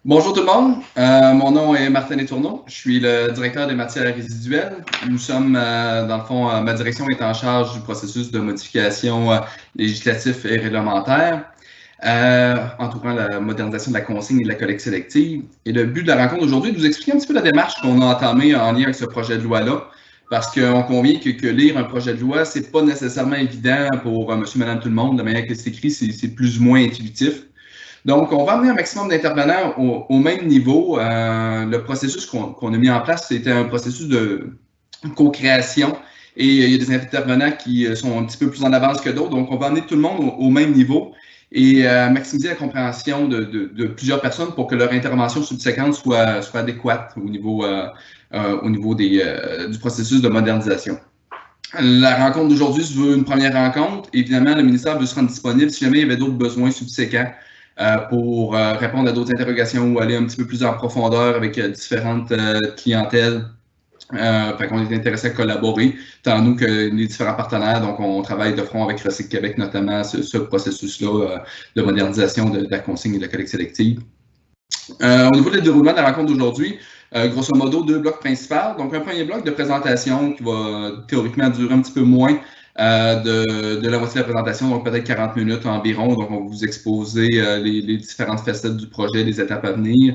Bonjour tout le monde, mon nom est Martin Letourneau, je suis le directeur des matières résiduelles. Nous sommes, dans le fond, ma direction est en charge du processus de modification législatif et réglementaire, entourant la modernisation de la consigne et de la collecte sélective. Et le but de la rencontre d'aujourd'hui est de vous expliquer un petit peu la démarche qu'on a entamée en lien avec ce projet de loi-là, parce qu'on convient que lire un projet de loi, c'est pas nécessairement évident pour monsieur, madame, tout le monde. La manière que c'est écrit, c'est plus ou moins intuitif. Donc, on va amener un maximum d'intervenants au même niveau. Le processus qu'on a mis en place, c'était un processus de co-création et il y a des intervenants qui sont un petit peu plus en avance que d'autres. Donc, on va amener tout le monde au même niveau et maximiser la compréhension de plusieurs personnes pour que leur intervention subséquente soit adéquate au niveau du processus de modernisation. La rencontre d'aujourd'hui se veut une première rencontre. Évidemment, le ministère veut se rendre disponible si jamais il y avait d'autres besoins subséquents pour répondre à d'autres interrogations ou aller un petit peu plus en profondeur avec différentes clientèles. Fait qu'on est intéressé à collaborer, tant nous que les différents partenaires. Donc, on travaille de front avec Recycle Québec, notamment ce processus-là de modernisation de la consigne et de la collecte sélective. Au niveau du déroulement de la rencontre d'aujourd'hui, grosso modo, 2 blocs principaux. Donc, un premier bloc de présentation qui va théoriquement durer un petit peu moins de la moitié de la présentation, donc peut-être 40 minutes environ. Donc, on va vous exposer les différentes facettes du projet, les étapes à venir.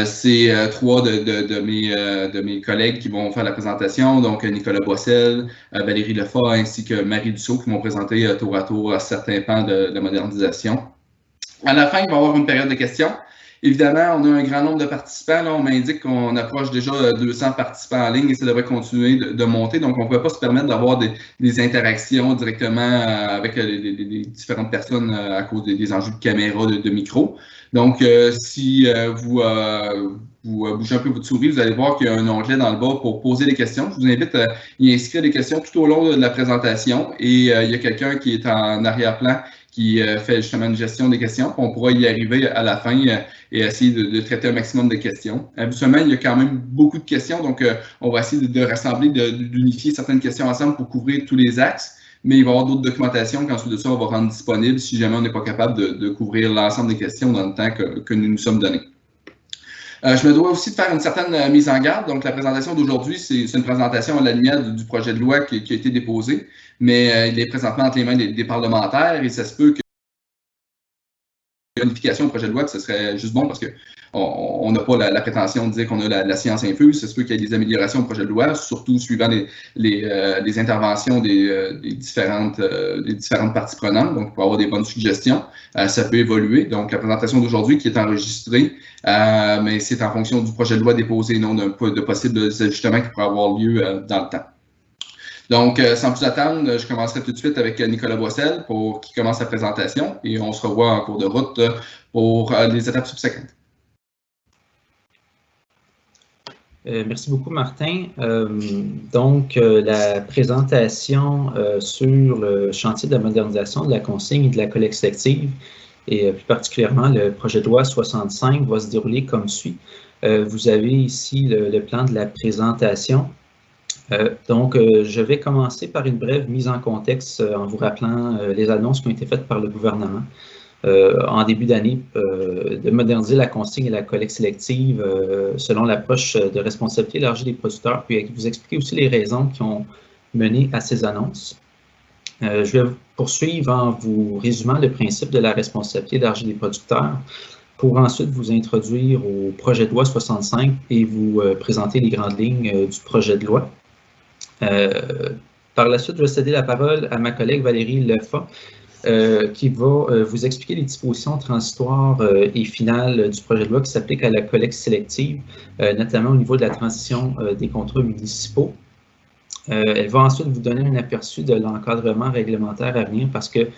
C'est 3 de mes collègues qui vont faire la présentation, donc Nicolas Boissel, Valérie Lefort ainsi que Marie Dussault qui vont présenter tour à tour certains pans de la modernisation. À la fin, il va y avoir une période de questions. Évidemment, on a un grand nombre de participants. Là, on m'indique qu'on approche déjà 200 participants en ligne et ça devrait continuer de monter. Donc, on ne peut pas se permettre d'avoir des interactions directement avec les différentes personnes à cause des enjeux de caméra, de micro. Donc, si vous bougez un peu votre souris, vous allez voir qu'il y a un onglet dans le bas pour poser des questions. Je vous invite à y inscrire des questions tout au long de la présentation. Et il y a quelqu'un qui est en arrière-plan qui fait justement une gestion des questions. On pourra y arriver à la fin et essayer de traiter un maximum de questions. Habituellement, il y a quand même beaucoup de questions, donc on va essayer de rassembler, d'unifier certaines questions ensemble pour couvrir tous les axes, mais il va y avoir d'autres documentations qu'ensuite de ça, on va rendre disponible si jamais on n'est pas capable de couvrir l'ensemble des questions dans le temps que nous nous sommes donnés. Je me dois aussi de faire une certaine mise en garde. Donc, la présentation d'aujourd'hui, c'est une présentation à la lumière du projet de loi qui a été déposé, mais il est présentement entre les mains des parlementaires et ça se peut que unification au projet de loi, que ce serait juste bon parce qu'on n'a pas la prétention de dire qu'on a la science infuse. Ça se peut qu'il y ait des améliorations au projet de loi, surtout suivant les interventions des différentes parties prenantes. Donc, il peut y avoir des bonnes suggestions. Ça peut évoluer. Donc, la présentation d'aujourd'hui qui est enregistrée, mais c'est en fonction du projet de loi déposé, non de possibles ajustements qui pourraient avoir lieu dans le temps. Donc, sans plus attendre, je commencerai tout de suite avec Nicolas Boissel pour qu'il commence sa présentation et on se revoit en cours de route pour les étapes subséquentes. Merci beaucoup, Martin. La présentation sur le chantier de la modernisation de la consigne et de la collecte sélective et plus particulièrement le projet de loi 65 va se dérouler comme suit. Vous avez ici le plan de la présentation. Je vais commencer par une brève mise en contexte en vous rappelant les annonces qui ont été faites par le gouvernement en début d'année de moderniser la consigne et la collecte sélective selon l'approche de responsabilité élargie des producteurs, puis vous expliquer aussi les raisons qui ont mené à ces annonces. Je vais poursuivre en vous résumant le principe de la responsabilité élargie des producteurs pour ensuite vous introduire au projet de loi 65 et vous présenter les grandes lignes du projet de loi. Par la suite, je vais céder la parole à ma collègue Valérie Lefort qui va vous expliquer les dispositions transitoires et finales du projet de loi qui s'appliquent à la collecte sélective, notamment au niveau de la transition des contrats municipaux. Elle va ensuite vous donner un aperçu de l'encadrement réglementaire à venir parce que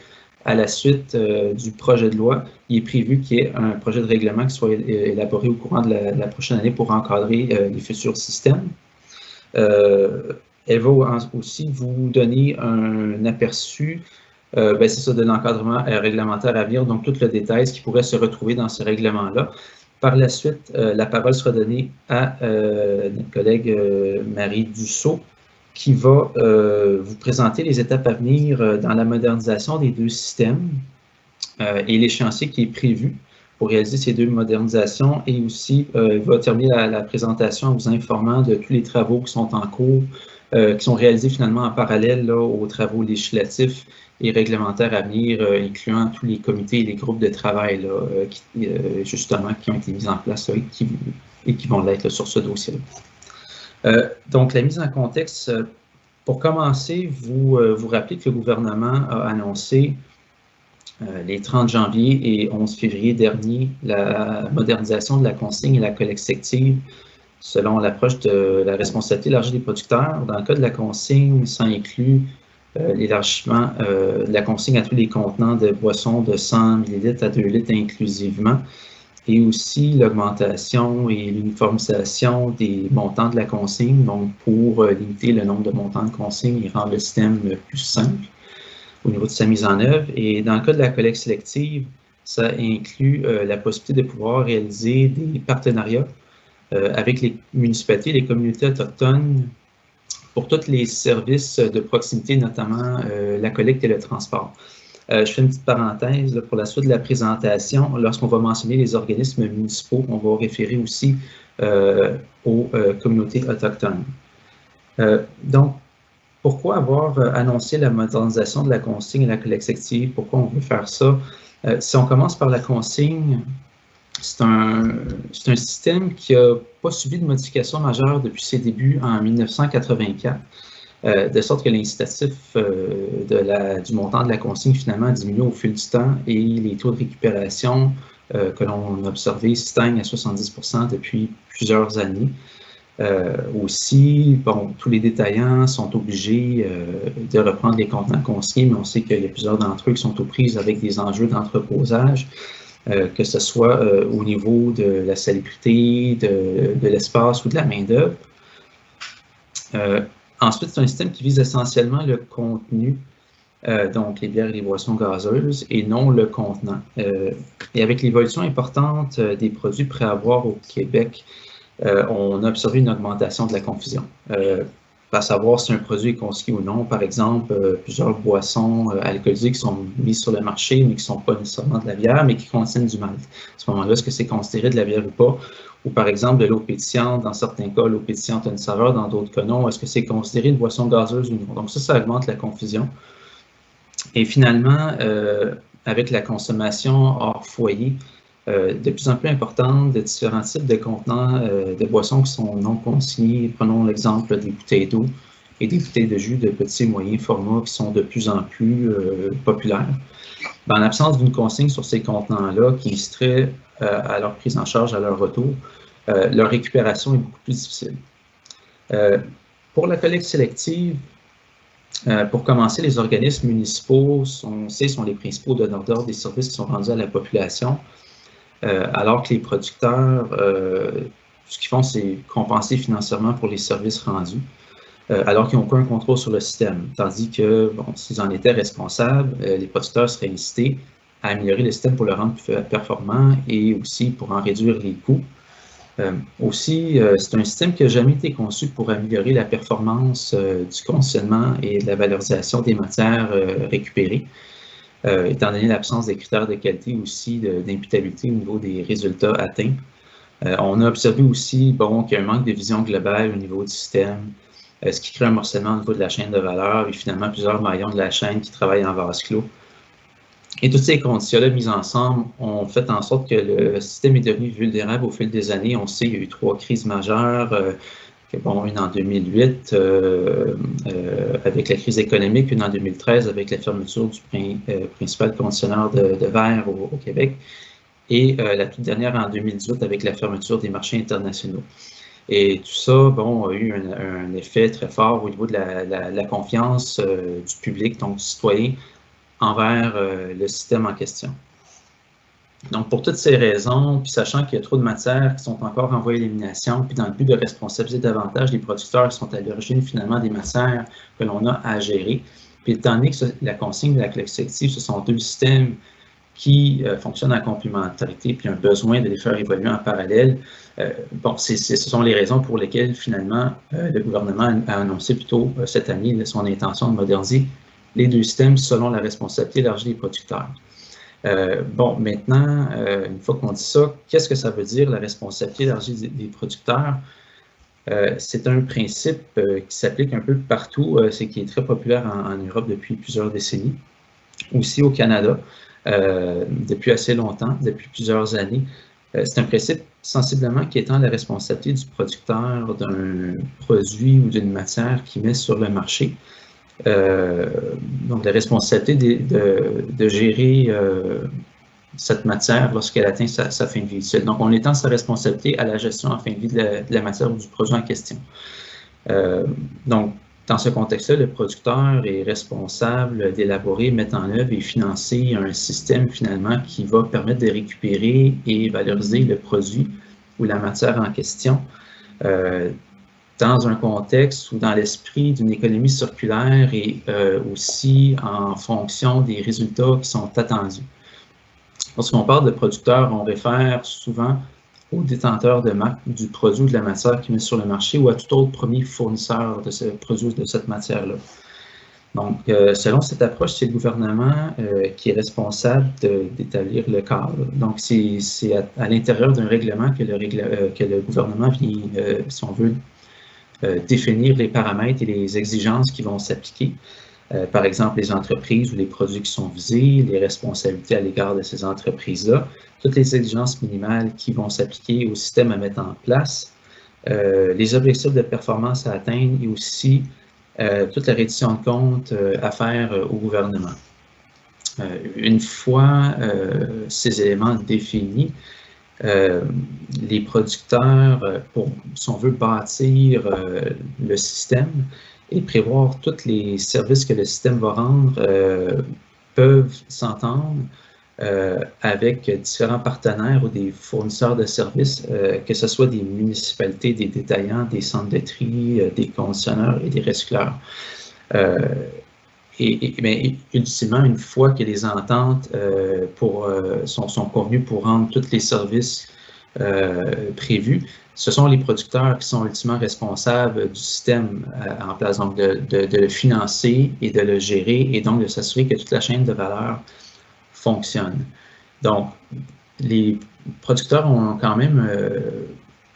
à la suite du projet de loi, il est prévu qu'il y ait un projet de règlement qui soit élaboré au courant de la prochaine année pour encadrer les futurs systèmes. Elle va aussi vous donner un aperçu c'est ça, de l'encadrement réglementaire à venir, donc tout le détail, ce qui pourrait se retrouver dans ce règlement-là. Par la suite, la parole sera donnée à notre collègue Marie Dussault, qui va vous présenter les étapes à venir dans la modernisation des deux systèmes et l'échéancier qui est prévu pour réaliser ces 2 modernisations et aussi il va terminer la présentation en vous informant de tous les travaux qui sont en cours, qui sont réalisés finalement en parallèle là, aux travaux législatifs et réglementaires à venir, incluant tous les comités et les groupes de travail là, justement qui ont été mis en place là, et qui vont l'être sur ce dossier-là. Donc, la mise en contexte, pour commencer, vous rappelez que le gouvernement a annoncé les 30 janvier et 11 février dernier la modernisation de la consigne et la collecte sélective selon l'approche de la responsabilité élargie des producteurs. Dans le cas de la consigne, ça inclut l'élargissement de la consigne à tous les contenants de boissons de 100 ml à 2 litres inclusivement, et aussi l'augmentation et l'uniformisation des montants de la consigne, donc pour limiter le nombre de montants de consigne et rendre le système plus simple au niveau de sa mise en œuvre. Et dans le cas de la collecte sélective, ça inclut la possibilité de pouvoir réaliser des partenariats avec les municipalités et les communautés autochtones pour tous les services de proximité, notamment la collecte et le transport. Je fais une petite parenthèse là, pour la suite de la présentation. Lorsqu'on va mentionner les organismes municipaux, on va référer aussi aux communautés autochtones. Donc, pourquoi avoir annoncé la modernisation de la consigne et la collecte sélective? Pourquoi on veut faire ça? Si on commence par la consigne, c'est un système qui n'a pas subi de modification majeure depuis ses débuts en 1984, de sorte que l'incitatif du montant de la consigne finalement a diminué au fil du temps et les taux de récupération que l'on a observés stagnent à 70% depuis plusieurs années. Aussi, bon, tous les détaillants sont obligés de reprendre les contenants consignés, mais on sait qu'il y a plusieurs d'entre eux qui sont aux prises avec des enjeux d'entreposage, que ce soit au niveau de la salubrité, de l'espace ou de la main-d'œuvre. Ensuite, c'est un système qui vise essentiellement le contenu, donc les bières et les boissons gazeuses, et non le contenant. Et avec l'évolution importante des produits prêts à boire au Québec, on a observé une augmentation de la confusion. À savoir si un produit est consigné ou non. Par exemple, plusieurs boissons alcoolisées qui sont mises sur le marché, mais qui ne sont pas nécessairement de la bière, mais qui contiennent du malt. À ce moment-là, est-ce que c'est considéré de la bière ou pas? Ou par exemple, de l'eau pétillante. Dans certains cas, l'eau pétillante a une saveur, dans d'autres cas non. Est-ce que c'est considéré une boisson gazeuse ou non? Donc ça augmente la confusion. Et finalement, avec la consommation hors foyer, de plus en plus importante de différents types de contenants de boissons qui sont non consignés. Prenons l'exemple des bouteilles d'eau et des bouteilles de jus de petits et moyens formats qui sont de plus en plus populaires. En l'absence d'une consigne sur ces contenants-là qui inciterait à leur prise en charge à leur retour, leur récupération est beaucoup plus difficile. Pour la collecte sélective, pour commencer, les organismes municipaux, on sait, sont les principaux donneurs d'ordre des services qui sont rendus à la population. Alors que les producteurs, ce qu'ils font, c'est compenser financièrement pour les services rendus, alors qu'ils n'ont aucun contrôle sur le système. Tandis que, bon, s'ils en étaient responsables, les producteurs seraient incités à améliorer le système pour le rendre plus performant et aussi pour en réduire les coûts. Aussi, c'est un système qui n'a jamais été conçu pour améliorer la performance du conditionnement et de la valorisation des matières récupérées. Étant donné l'absence des critères de qualité aussi d'imputabilité au niveau des résultats atteints. On a observé aussi bon, qu'il y a un manque de vision globale au niveau du système, ce qui crée un morcellement au niveau de la chaîne de valeur et finalement plusieurs maillons de la chaîne qui travaillent en vase clos. Et toutes ces conditions-là mises ensemble ont fait en sorte que le système est devenu vulnérable au fil des années. On sait qu'il y a eu 3 crises majeures. Bon, une en 2008 avec la crise économique, une en 2013 avec la fermeture du principal conditionneur de verre au Québec et la toute dernière en 2018 avec la fermeture des marchés internationaux. Et tout ça, bon, a eu un effet très fort au niveau de la confiance du public, donc du citoyen, envers le système en question. Donc, pour toutes ces raisons, puis sachant qu'il y a trop de matières qui sont encore envoyées à l'élimination, puis dans le but de responsabiliser davantage les producteurs qui sont à l'origine finalement des matières que l'on a à gérer, puis étant donné que la consigne et la collecte sélective, ce sont 2 systèmes qui fonctionnent en complémentarité, puis un besoin de les faire évoluer en parallèle, bon, ce sont les raisons pour lesquelles finalement le gouvernement a annoncé plutôt cette année son intention de moderniser les 2 systèmes selon la responsabilité élargie des producteurs. Bon, maintenant, une fois qu'on dit ça, qu'est-ce que ça veut dire la responsabilité élargie des producteurs? C'est un principe qui s'applique un peu partout, c'est qui est très populaire en Europe depuis plusieurs décennies, aussi au Canada, depuis assez longtemps, depuis plusieurs années. C'est un principe sensiblement qui étend la responsabilité du producteur d'un produit ou d'une matière qu'il met sur le marché. Donc, la responsabilité de gérer cette matière lorsqu'elle atteint sa fin de vie utile. Donc, on étend sa responsabilité à la gestion en fin de vie de la matière ou du produit en question. Donc, dans ce contexte-là, le producteur est responsable d'élaborer, mettre en œuvre et financer un système finalement qui va permettre de récupérer et valoriser le produit ou la matière en question dans un contexte ou dans l'esprit d'une économie circulaire et aussi en fonction des résultats qui sont attendus. Lorsqu'on parle de producteur, on réfère souvent au détenteur de marque du produit ou de la matière qui met sur le marché ou à tout autre premier fournisseur de ce produit ou de cette matière-là. Donc, selon cette approche, c'est le gouvernement qui est responsable d'établir le cadre. Donc, c'est à l'intérieur d'un règlement que le gouvernement vient, si on veut, définir les paramètres et les exigences qui vont s'appliquer. Par exemple, les entreprises ou les produits qui sont visés, les responsabilités à l'égard de ces entreprises-là, toutes les exigences minimales qui vont s'appliquer au système à mettre en place, les objectifs de performance à atteindre et aussi toute la reddition de comptes à faire au gouvernement. Une fois ces éléments définis, les producteurs, si on veut bâtir le système et prévoir tous les services que le système va rendre, peuvent s'entendre avec différents partenaires ou des fournisseurs de services, que ce soit des municipalités, des détaillants, des centres de tri, des conditionneurs et des recycleurs. Mais ultimement, une fois que les ententes sont convenues pour rendre tous les services prévus, ce sont les producteurs qui sont ultimement responsables du système en place, donc de le financer et de le gérer et donc de s'assurer que toute la chaîne de valeur fonctionne. Donc, les producteurs ont quand même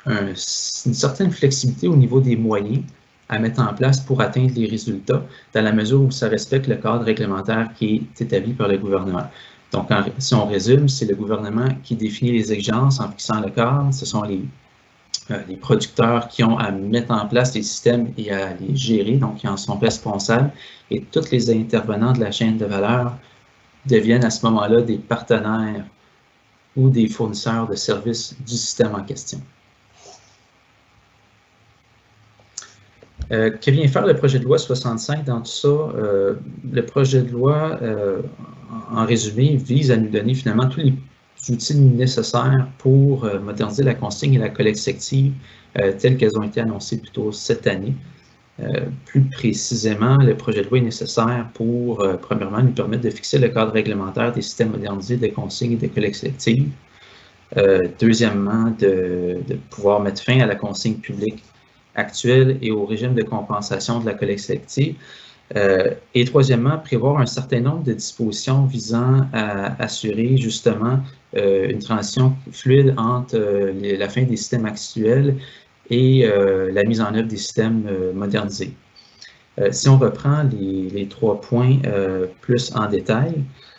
une certaine flexibilité au niveau des moyens à mettre en place pour atteindre les résultats, dans la mesure où ça respecte le cadre réglementaire qui est établi par le gouvernement. Donc, si on résume, c'est le gouvernement qui définit les exigences en fixant le cadre. Ce sont les producteurs qui ont à mettre en place les systèmes et à les gérer, donc qui en sont responsables. Et tous les intervenants de la chaîne de valeur deviennent à ce moment-là des partenaires ou des fournisseurs de services du système en question. Que vient faire le projet de loi 65 dans tout ça? Le projet de loi, en résumé, vise à nous donner finalement tous les outils nécessaires pour moderniser la consigne et la collecte sélective telles qu'elles ont été annoncées plus tôt cette année. Plus précisément, le projet de loi est nécessaire pour, premièrement, nous permettre de fixer le cadre réglementaire des systèmes modernisés de consigne et de collecte sélective. Deuxièmement, de pouvoir mettre fin à la consigne publique actuelle et au régime de compensation de la collecte sélective. Et troisièmement, prévoir un certain nombre de dispositions visant à assurer justement une transition fluide entre la fin des systèmes actuels et la mise en œuvre des systèmes modernisés. Si on reprend les 3 points plus en détail,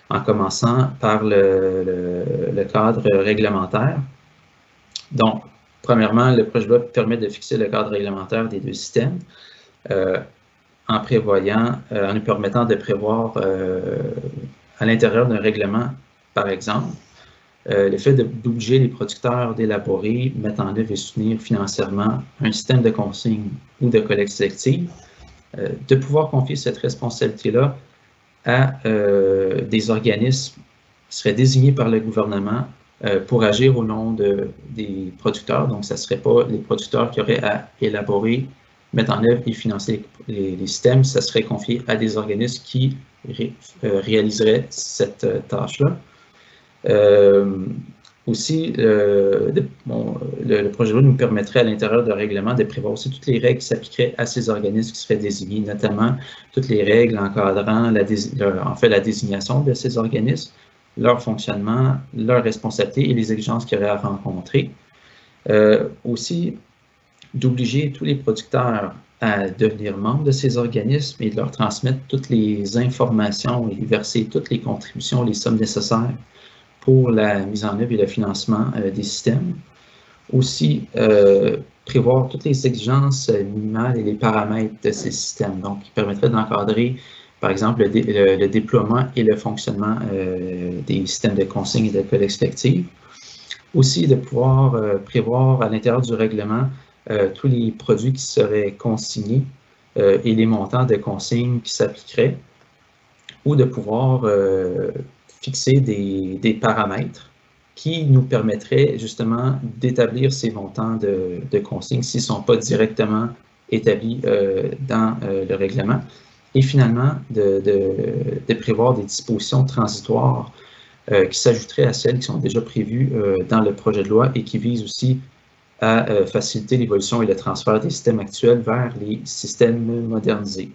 en commençant par le cadre réglementaire. Donc, premièrement, le projet de loi permet de fixer le cadre réglementaire des 2 systèmes en nous permettant de prévoir à l'intérieur d'un règlement, par exemple, le fait d'obliger les producteurs d'élaborer, mettre en œuvre et soutenir financièrement un système de consigne ou de collecte sélective, de pouvoir confier cette responsabilité-là à des organismes qui seraient désignés par le gouvernement pour agir au nom des producteurs. Donc, ce ne serait pas les producteurs qui auraient à élaborer, mettre en œuvre et financer les systèmes, ça serait confié à des organismes qui réaliseraient cette tâche-là. Aussi, le projet de loi nous permettrait à l'intérieur de règlement de prévoir aussi toutes les règles qui s'appliqueraient à ces organismes qui seraient désignés, notamment toutes les règles encadrant la désignation de ces organismes, leur fonctionnement, leurs responsabilités et les exigences qu'il y aurait à rencontrer. Aussi, d'obliger tous les producteurs à devenir membres de ces organismes et de leur transmettre toutes les informations et verser toutes les contributions, les sommes nécessaires pour la mise en œuvre et le financement des systèmes. Aussi, prévoir toutes les exigences minimales et les paramètres de ces systèmes, donc qui permettraient d'encadrer, par exemple, le déploiement et le fonctionnement des systèmes de consigne et de collecte sélective. Aussi, de pouvoir prévoir à l'intérieur du règlement tous les produits qui seraient consignés et les montants de consigne qui s'appliqueraient, ou de pouvoir fixer des paramètres qui nous permettraient justement d'établir ces montants de consignes s'ils ne sont pas directement établis dans le règlement. Et finalement, de prévoir des dispositions transitoires qui s'ajouteraient à celles qui sont déjà prévues dans le projet de loi et qui visent aussi à faciliter l'évolution et le transfert des systèmes actuels vers les systèmes modernisés.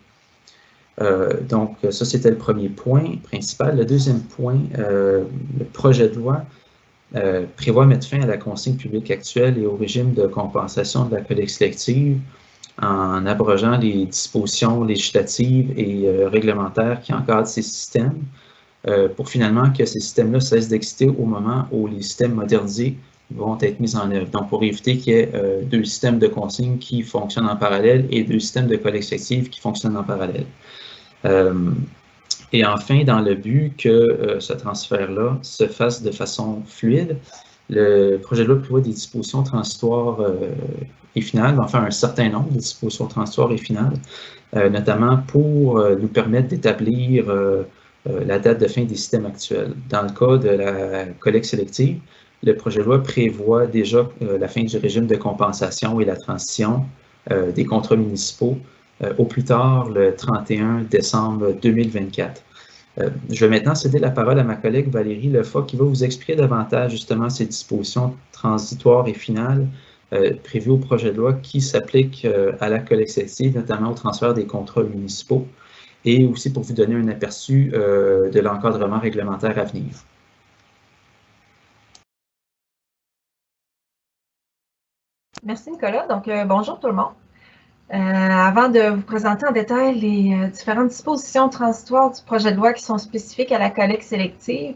Donc, ça, c'était le premier point principal. Le deuxième point, le projet de loi prévoit mettre fin à la consigne publique actuelle et au régime de compensation de la collecte sélective en abrogeant les dispositions législatives et réglementaires qui encadrent ces systèmes pour finalement que ces systèmes-là cessent d'exister au moment où les systèmes modernisés vont être mis en œuvre. Donc, pour éviter qu'il y ait deux systèmes de consigne qui fonctionnent en parallèle et deux systèmes de collecte sélective qui fonctionnent en parallèle. Et enfin, dans le but que ce transfert-là se fasse de façon fluide, le projet de loi prévoit des dispositions transitoires et finales, enfin un certain nombre de dispositions transitoires et finales, notamment pour nous permettre d'établir la date de fin des systèmes actuels. Dans le cas de la collecte sélective, le projet de loi prévoit déjà la fin du régime de compensation et la transition des contrats municipaux au plus tard le 31 décembre 2024. Je vais maintenant céder la parole à ma collègue Valérie Lefoy qui va vous expliquer davantage justement ces dispositions transitoires et finales prévues au projet de loi qui s'appliquent à la collecte sélective, notamment au transfert des contrats municipaux, et aussi pour vous donner un aperçu de l'encadrement réglementaire à venir. Merci Nicolas. Donc, bonjour tout le monde. Avant de vous présenter en détail les différentes dispositions transitoires du projet de loi qui sont spécifiques à la collecte sélective,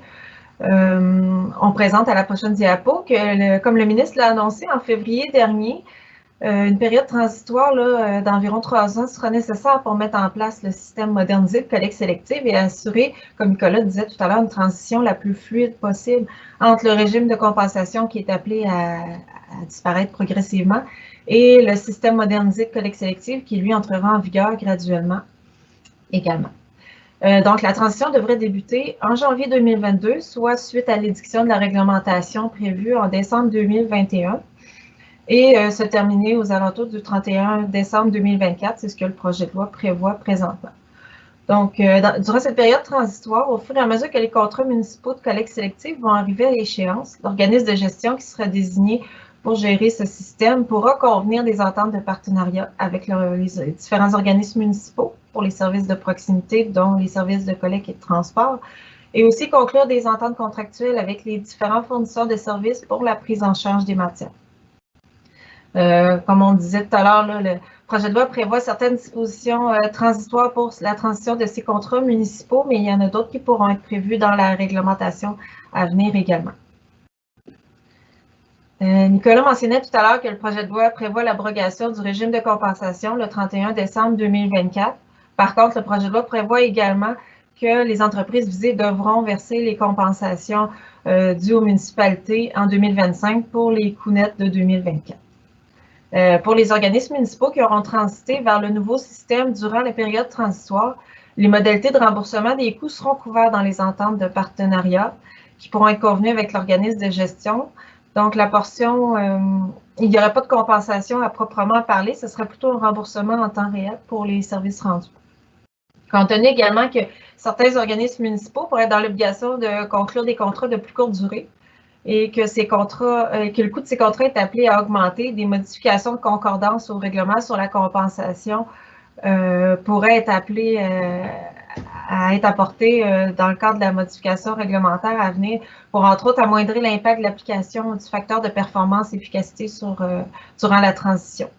on présente à la prochaine diapo que, comme le ministre l'a annoncé en février dernier, une période transitoire d'environ 3 ans sera nécessaire pour mettre en place le système modernisé de collecte sélective et assurer, comme Nicolas disait tout à l'heure, une transition la plus fluide possible entre le régime de compensation qui est appelé à disparaître progressivement et le système modernisé de collecte sélective qui, lui, entrera en vigueur graduellement également. Donc, la transition devrait débuter en janvier 2022, soit suite à l'édiction de la réglementation prévue en décembre 2021 et se terminer aux alentours du 31 décembre 2024, c'est ce que le projet de loi prévoit présentement. Donc, durant cette période transitoire, au fur et à mesure que les contrats municipaux de collecte sélective vont arriver à l'échéance, l'organisme de gestion qui sera désigné pour gérer ce système pourra convenir des ententes de partenariat avec les différents organismes municipaux pour les services de proximité, dont les services de collecte et de transport, et aussi conclure des ententes contractuelles avec les différents fournisseurs de services pour la prise en charge des matières. Comme on disait tout à l'heure, le projet de loi prévoit certaines dispositions transitoires pour la transition de ces contrats municipaux, mais il y en a d'autres qui pourront être prévues dans la réglementation à venir également. Nicolas mentionnait tout à l'heure que le projet de loi prévoit l'abrogation du régime de compensation le 31 décembre 2024. Par contre, le projet de loi prévoit également que les entreprises visées devront verser les compensations dues aux municipalités en 2025 pour les coûts nets de 2024. Pour les organismes municipaux qui auront transité vers le nouveau système durant la période transitoire, les modalités de remboursement des coûts seront couvertes dans les ententes de partenariat qui pourront être convenues avec l'organisme de gestion. Donc, la portion, il n'y aurait pas de compensation à proprement parler, ce serait plutôt un remboursement en temps réel pour les services rendus. Compte tenu également que certains organismes municipaux pourraient être dans l'obligation de conclure des contrats de plus courte durée et que ces contrats, que le coût de ces contrats est appelé à augmenter, des modifications de concordance au règlement sur la compensation pourraient être appelées à être apportées dans le cadre de la modification réglementaire à venir pour, entre autres, amoindrir l'impact de l'application du facteur de performance et efficacité durant la transition.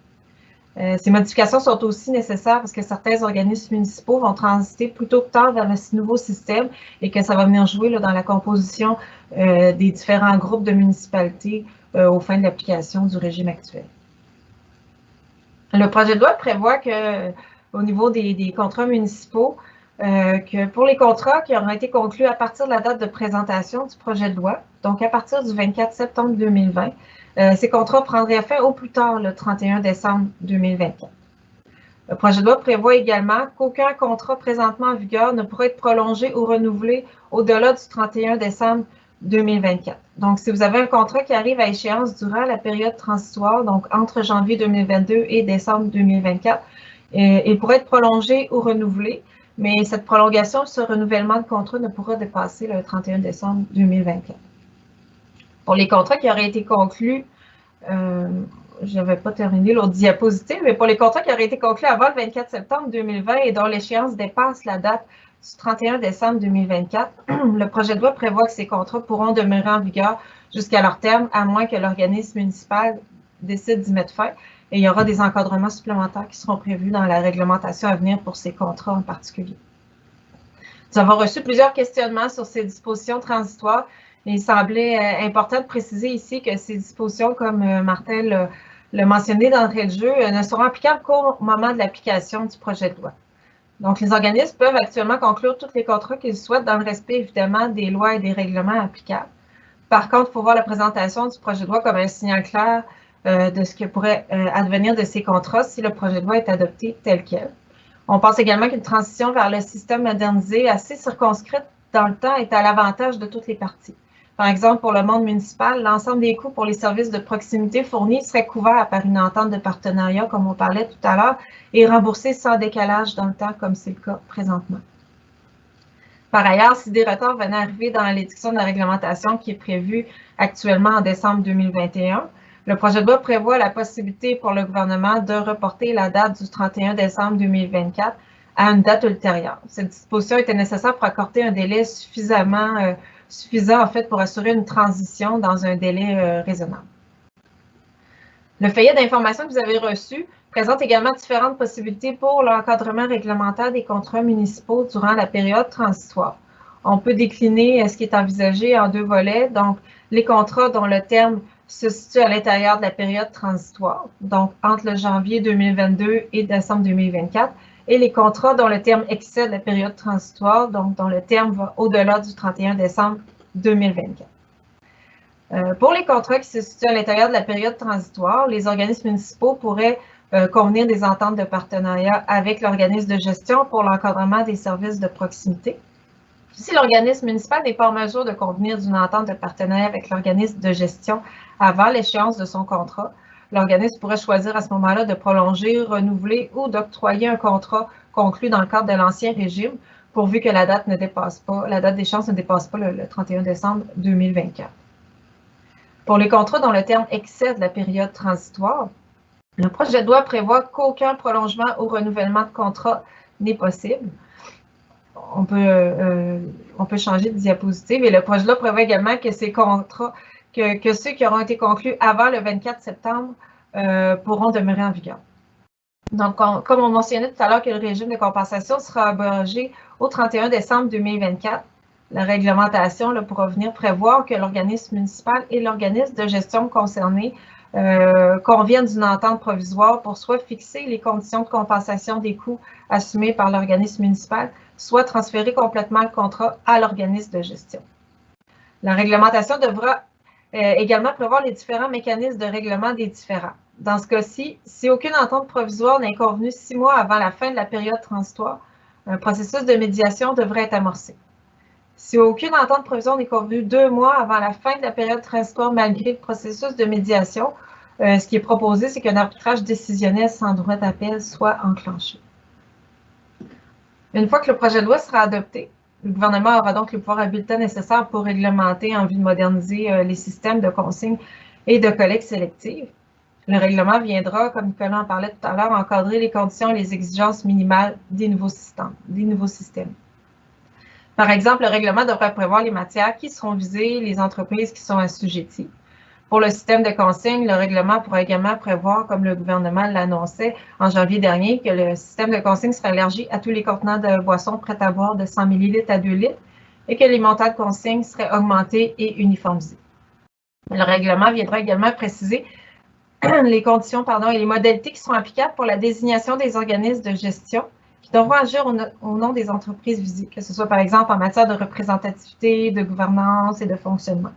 Ces modifications sont aussi nécessaires parce que certains organismes municipaux vont transiter plus tôt que tard vers le nouveau système et que ça va venir jouer dans la composition des différents groupes de municipalités aux fins de l'application du régime actuel. Le projet de loi prévoit que, au niveau des contrats municipaux, que pour les contrats qui auront été conclus à partir de la date de présentation du projet de loi, donc à partir du 24 septembre 2020, ces contrats prendraient fin au plus tard le 31 décembre 2024. Le projet de loi prévoit également qu'aucun contrat présentement en vigueur ne pourra être prolongé ou renouvelé au-delà du 31 décembre 2024. Donc, si vous avez un contrat qui arrive à échéance durant la période transitoire, donc entre janvier 2022 et décembre 2024, il pourrait être prolongé ou renouvelé, mais cette prolongation, ce renouvellement de contrat ne pourra dépasser le 31 décembre 2024. Pour les contrats qui auraient été conclus, je n'avais pas terminé l'autre diapositive, mais pour les contrats qui auraient été conclus avant le 24 septembre 2020 et dont l'échéance dépasse la date du 31 décembre 2024, le projet de loi prévoit que ces contrats pourront demeurer en vigueur jusqu'à leur terme, à moins que l'organisme municipal décide d'y mettre fin. Et il y aura des encadrements supplémentaires qui seront prévus dans la réglementation à venir pour ces contrats en particulier. Nous avons reçu plusieurs questionnements sur ces dispositions transitoires. Il semblait important de préciser ici que ces dispositions, comme Martin l'a mentionné d'entrée de jeu, ne seront applicables qu'au moment de l'application du projet de loi. Donc, les organismes peuvent actuellement conclure tous les contrats qu'ils souhaitent dans le respect, évidemment, des lois et des règlements applicables. Par contre, il faut voir la présentation du projet de loi comme un signal clair de ce qui pourrait advenir de ces contrats si le projet de loi est adopté tel quel. On pense également qu'une transition vers le système modernisé assez circonscrite dans le temps est à l'avantage de toutes les parties. Par exemple, pour le monde municipal, l'ensemble des coûts pour les services de proximité fournis serait couvert par une entente de partenariat, comme on parlait tout à l'heure, et remboursé sans décalage dans le temps, comme c'est le cas présentement. Par ailleurs, si des retards venaient arriver dans l'édiction de la réglementation qui est prévue actuellement en décembre 2021, le projet de loi prévoit la possibilité pour le gouvernement de reporter la date du 31 décembre 2024 à une date ultérieure. Cette disposition était nécessaire pour accorder un délai suffisant en fait pour assurer une transition dans un délai raisonnable. Le feuillet d'information que vous avez reçu présente également différentes possibilités pour l'encadrement réglementaire des contrats municipaux durant la période transitoire. On peut décliner ce qui est envisagé en deux volets, donc les contrats dont le terme se situe à l'intérieur de la période transitoire, donc entre le janvier 2022 et décembre 2024, et les contrats dont le terme excède la période transitoire, donc dont le terme va au-delà du 31 décembre 2024. Pour les contrats qui se situent à l'intérieur de la période transitoire, les organismes municipaux pourraient convenir des ententes de partenariat avec l'organisme de gestion pour l'encadrement des services de proximité. Si l'organisme municipal n'est pas en mesure de convenir d'une entente de partenariat avec l'organisme de gestion avant l'échéance de son contrat, l'organisme pourrait choisir à ce moment-là de prolonger, renouveler ou d'octroyer un contrat conclu dans le cadre de l'ancien régime, pourvu que la date d'échéance ne dépasse pas le 31 décembre 2024. Pour les contrats dont le terme excède la période transitoire, le projet de loi prévoit qu'aucun prolongement ou renouvellement de contrat n'est possible. On peut changer de diapositive et le projet de loi prévoit également que ces contrats, que ceux qui auront été conclus avant le 24 septembre pourront demeurer en vigueur. Donc, comme on mentionnait tout à l'heure que le régime de compensation sera abrogé au 31 décembre 2024, la réglementation pourra venir prévoir que l'organisme municipal et l'organisme de gestion concerné conviennent d'une entente provisoire pour soit fixer les conditions de compensation des coûts assumés par l'organisme municipal, soit transférer complètement le contrat à l'organisme de gestion. La réglementation devra également prévoir les différents mécanismes de règlement des différends. Dans ce cas-ci, si aucune entente provisoire n'est convenue 6 mois avant la fin de la période transitoire, un processus de médiation devrait être amorcé. Si aucune entente provisoire n'est convenue 2 mois avant la fin de la période transitoire malgré le processus de médiation, ce qui est proposé, c'est qu'un arbitrage décisionnel sans droit d'appel soit enclenché. Une fois que le projet de loi sera adopté, le gouvernement aura donc le pouvoir habilitant nécessaire pour réglementer en vue de moderniser les systèmes de consigne et de collecte sélective. Le règlement viendra, comme Nicolas en parlait tout à l'heure, encadrer les conditions et les exigences minimales des nouveaux systèmes. Par exemple, le règlement devrait prévoir les matières qui seront visées, les entreprises qui sont assujetties. Pour le système de consigne, le règlement pourra également prévoir, comme le gouvernement l'annonçait en janvier dernier, que le système de consigne sera élargi à tous les contenants de boissons prêtes à boire de 100 ml à 2 litres et que les montants de consigne seraient augmentés et uniformisés. Le règlement viendra également préciser les conditions et les modalités qui seront applicables pour la désignation des organismes de gestion qui devront agir au nom des entreprises visées, que ce soit par exemple en matière de représentativité, de gouvernance et de fonctionnement.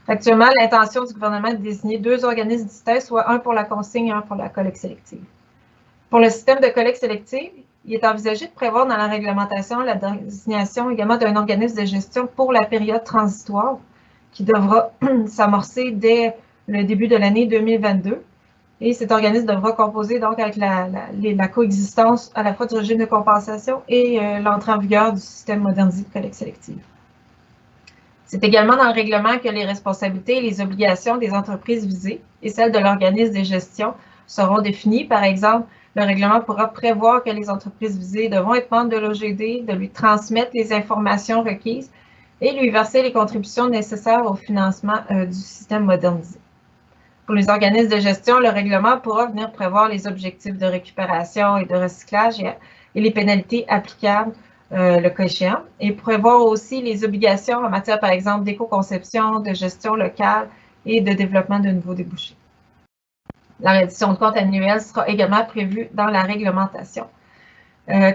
Actuellement, l'intention du gouvernement est de désigner 2 organismes distincts, soit un pour la consigne et un pour la collecte sélective. Pour le système de collecte sélective, il est envisagé de prévoir dans la réglementation la désignation également d'un organisme de gestion pour la période transitoire qui devra s'amorcer dès le début de l'année 2022. Et cet organisme devra composer donc avec la coexistence à la fois du régime de compensation et l'entrée en vigueur du système modernisé de collecte sélective. C'est également dans le règlement que les responsabilités et les obligations des entreprises visées et celles de l'organisme de gestion seront définies. Par exemple, le règlement pourra prévoir que les entreprises visées devront être membres de l'OGD, de lui transmettre les informations requises et lui verser les contributions nécessaires au financement du système modernisé. Pour les organismes de gestion, le règlement pourra venir prévoir les objectifs de récupération et de recyclage et les pénalités applicables le cas échéant, et prévoir aussi les obligations en matière, par exemple, d'éco-conception, de gestion locale et de développement de nouveaux débouchés. La reddition de comptes annuelle sera également prévue dans la réglementation.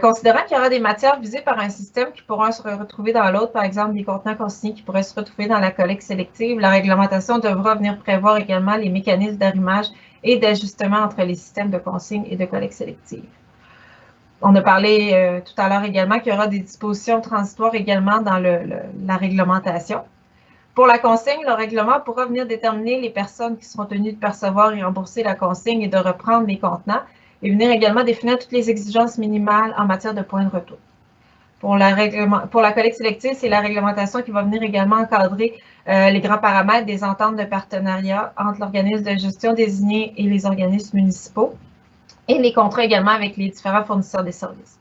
Considérant qu'il y aura des matières visées par un système qui pourront se retrouver dans l'autre, par exemple des contenants consignés qui pourraient se retrouver dans la collecte sélective, la réglementation devra venir prévoir également les mécanismes d'arrimage et d'ajustement entre les systèmes de consigne et de collecte sélective. On a parlé tout à l'heure également qu'il y aura des dispositions transitoires également dans la réglementation. Pour la consigne, le règlement pourra venir déterminer les personnes qui seront tenues de percevoir et rembourser la consigne et de reprendre les contenants, et venir également définir toutes les exigences minimales en matière de points de retour. Pour la collecte sélective, c'est la réglementation qui va venir également encadrer les grands paramètres des ententes de partenariat entre l'organisme de gestion désigné et les organismes municipaux, et les contrats également avec les différents fournisseurs des services.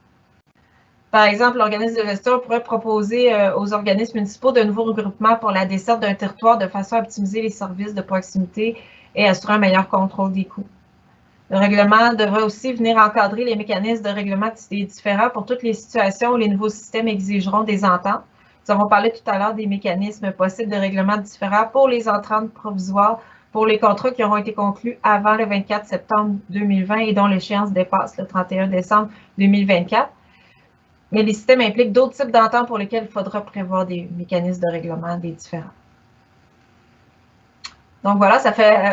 Par exemple, l'organisme de gestion pourrait proposer aux organismes municipaux de nouveaux regroupements pour la desserte d'un territoire de façon à optimiser les services de proximité et assurer un meilleur contrôle des coûts. Le règlement devrait aussi venir encadrer les mécanismes de règlement différents pour toutes les situations où les nouveaux systèmes exigeront des ententes. Nous avons parlé tout à l'heure des mécanismes possibles de règlement différents pour les ententes provisoires, pour les contrats qui auront été conclus avant le 24 septembre 2020 et dont l'échéance dépasse le 31 décembre 2024. Mais les systèmes impliquent d'autres types d'ententes pour lesquels il faudra prévoir des mécanismes de règlement des différents. Donc voilà,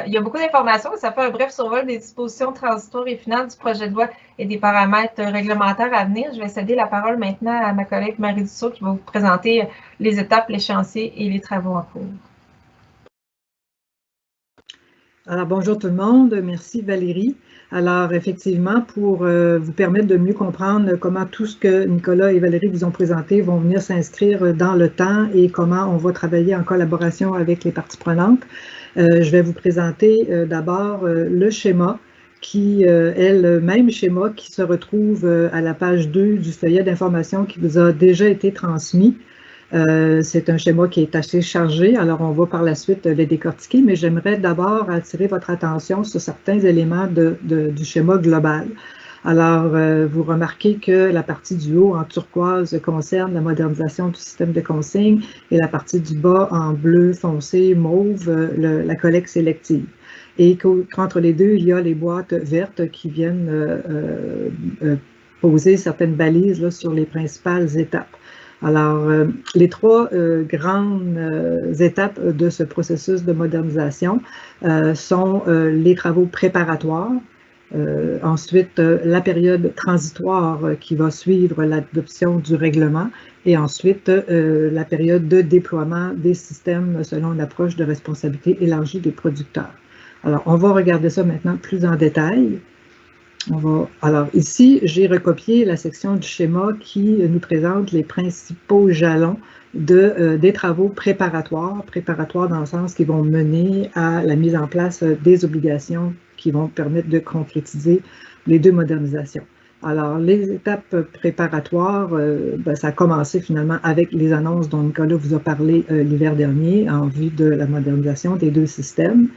il y a beaucoup d'informations, ça fait un bref survol des dispositions transitoires et finales du projet de loi et des paramètres réglementaires à venir. Je vais céder la parole maintenant à ma collègue Marie Dussault qui va vous présenter les étapes, l'échéancier et les travaux en cours. Alors, bonjour tout le monde, merci Valérie. Alors, effectivement, pour vous permettre de mieux comprendre comment tout ce que Nicolas et Valérie vous ont présenté vont venir s'inscrire dans le temps et comment on va travailler en collaboration avec les parties prenantes, je vais vous présenter d'abord le schéma qui est le même schéma qui se retrouve à la page 2 du feuillet d'information qui vous a déjà été transmis. C'est un schéma qui est assez chargé, alors on va par la suite le décortiquer, mais j'aimerais d'abord attirer votre attention sur certains éléments du schéma global. Alors, vous remarquez que la partie du haut en turquoise concerne la modernisation du système de consigne et la partie du bas en bleu foncé, mauve, la collecte sélective. Et qu'entre les deux, il y a les boîtes vertes qui viennent poser certaines balises là, sur les principales étapes. Alors, les trois grandes étapes de ce processus de modernisation sont les travaux préparatoires, ensuite la période transitoire qui va suivre l'adoption du règlement et ensuite la période de déploiement des systèmes selon une approche de responsabilité élargie des producteurs. Alors, on va regarder ça maintenant plus en détail. Alors ici, j'ai recopié la section du schéma qui nous présente les principaux jalons des travaux préparatoires dans le sens qui vont mener à la mise en place des obligations qui vont permettre de concrétiser les deux modernisations. Alors, les étapes préparatoires, ça a commencé finalement avec les annonces dont Nicolas vous a parlé l'hiver dernier en vue de la modernisation des 2 systèmes.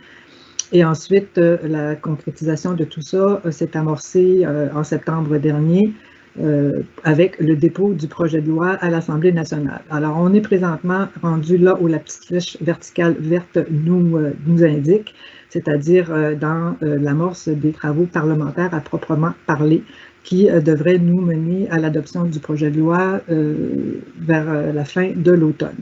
Et ensuite, la concrétisation de tout ça s'est amorcée en septembre dernier avec le dépôt du projet de loi à l'Assemblée nationale. Alors, on est présentement rendu là où la petite flèche verticale verte nous indique, c'est-à-dire dans l'amorce des travaux parlementaires à proprement parler, qui devrait nous mener à l'adoption du projet de loi vers la fin de l'automne.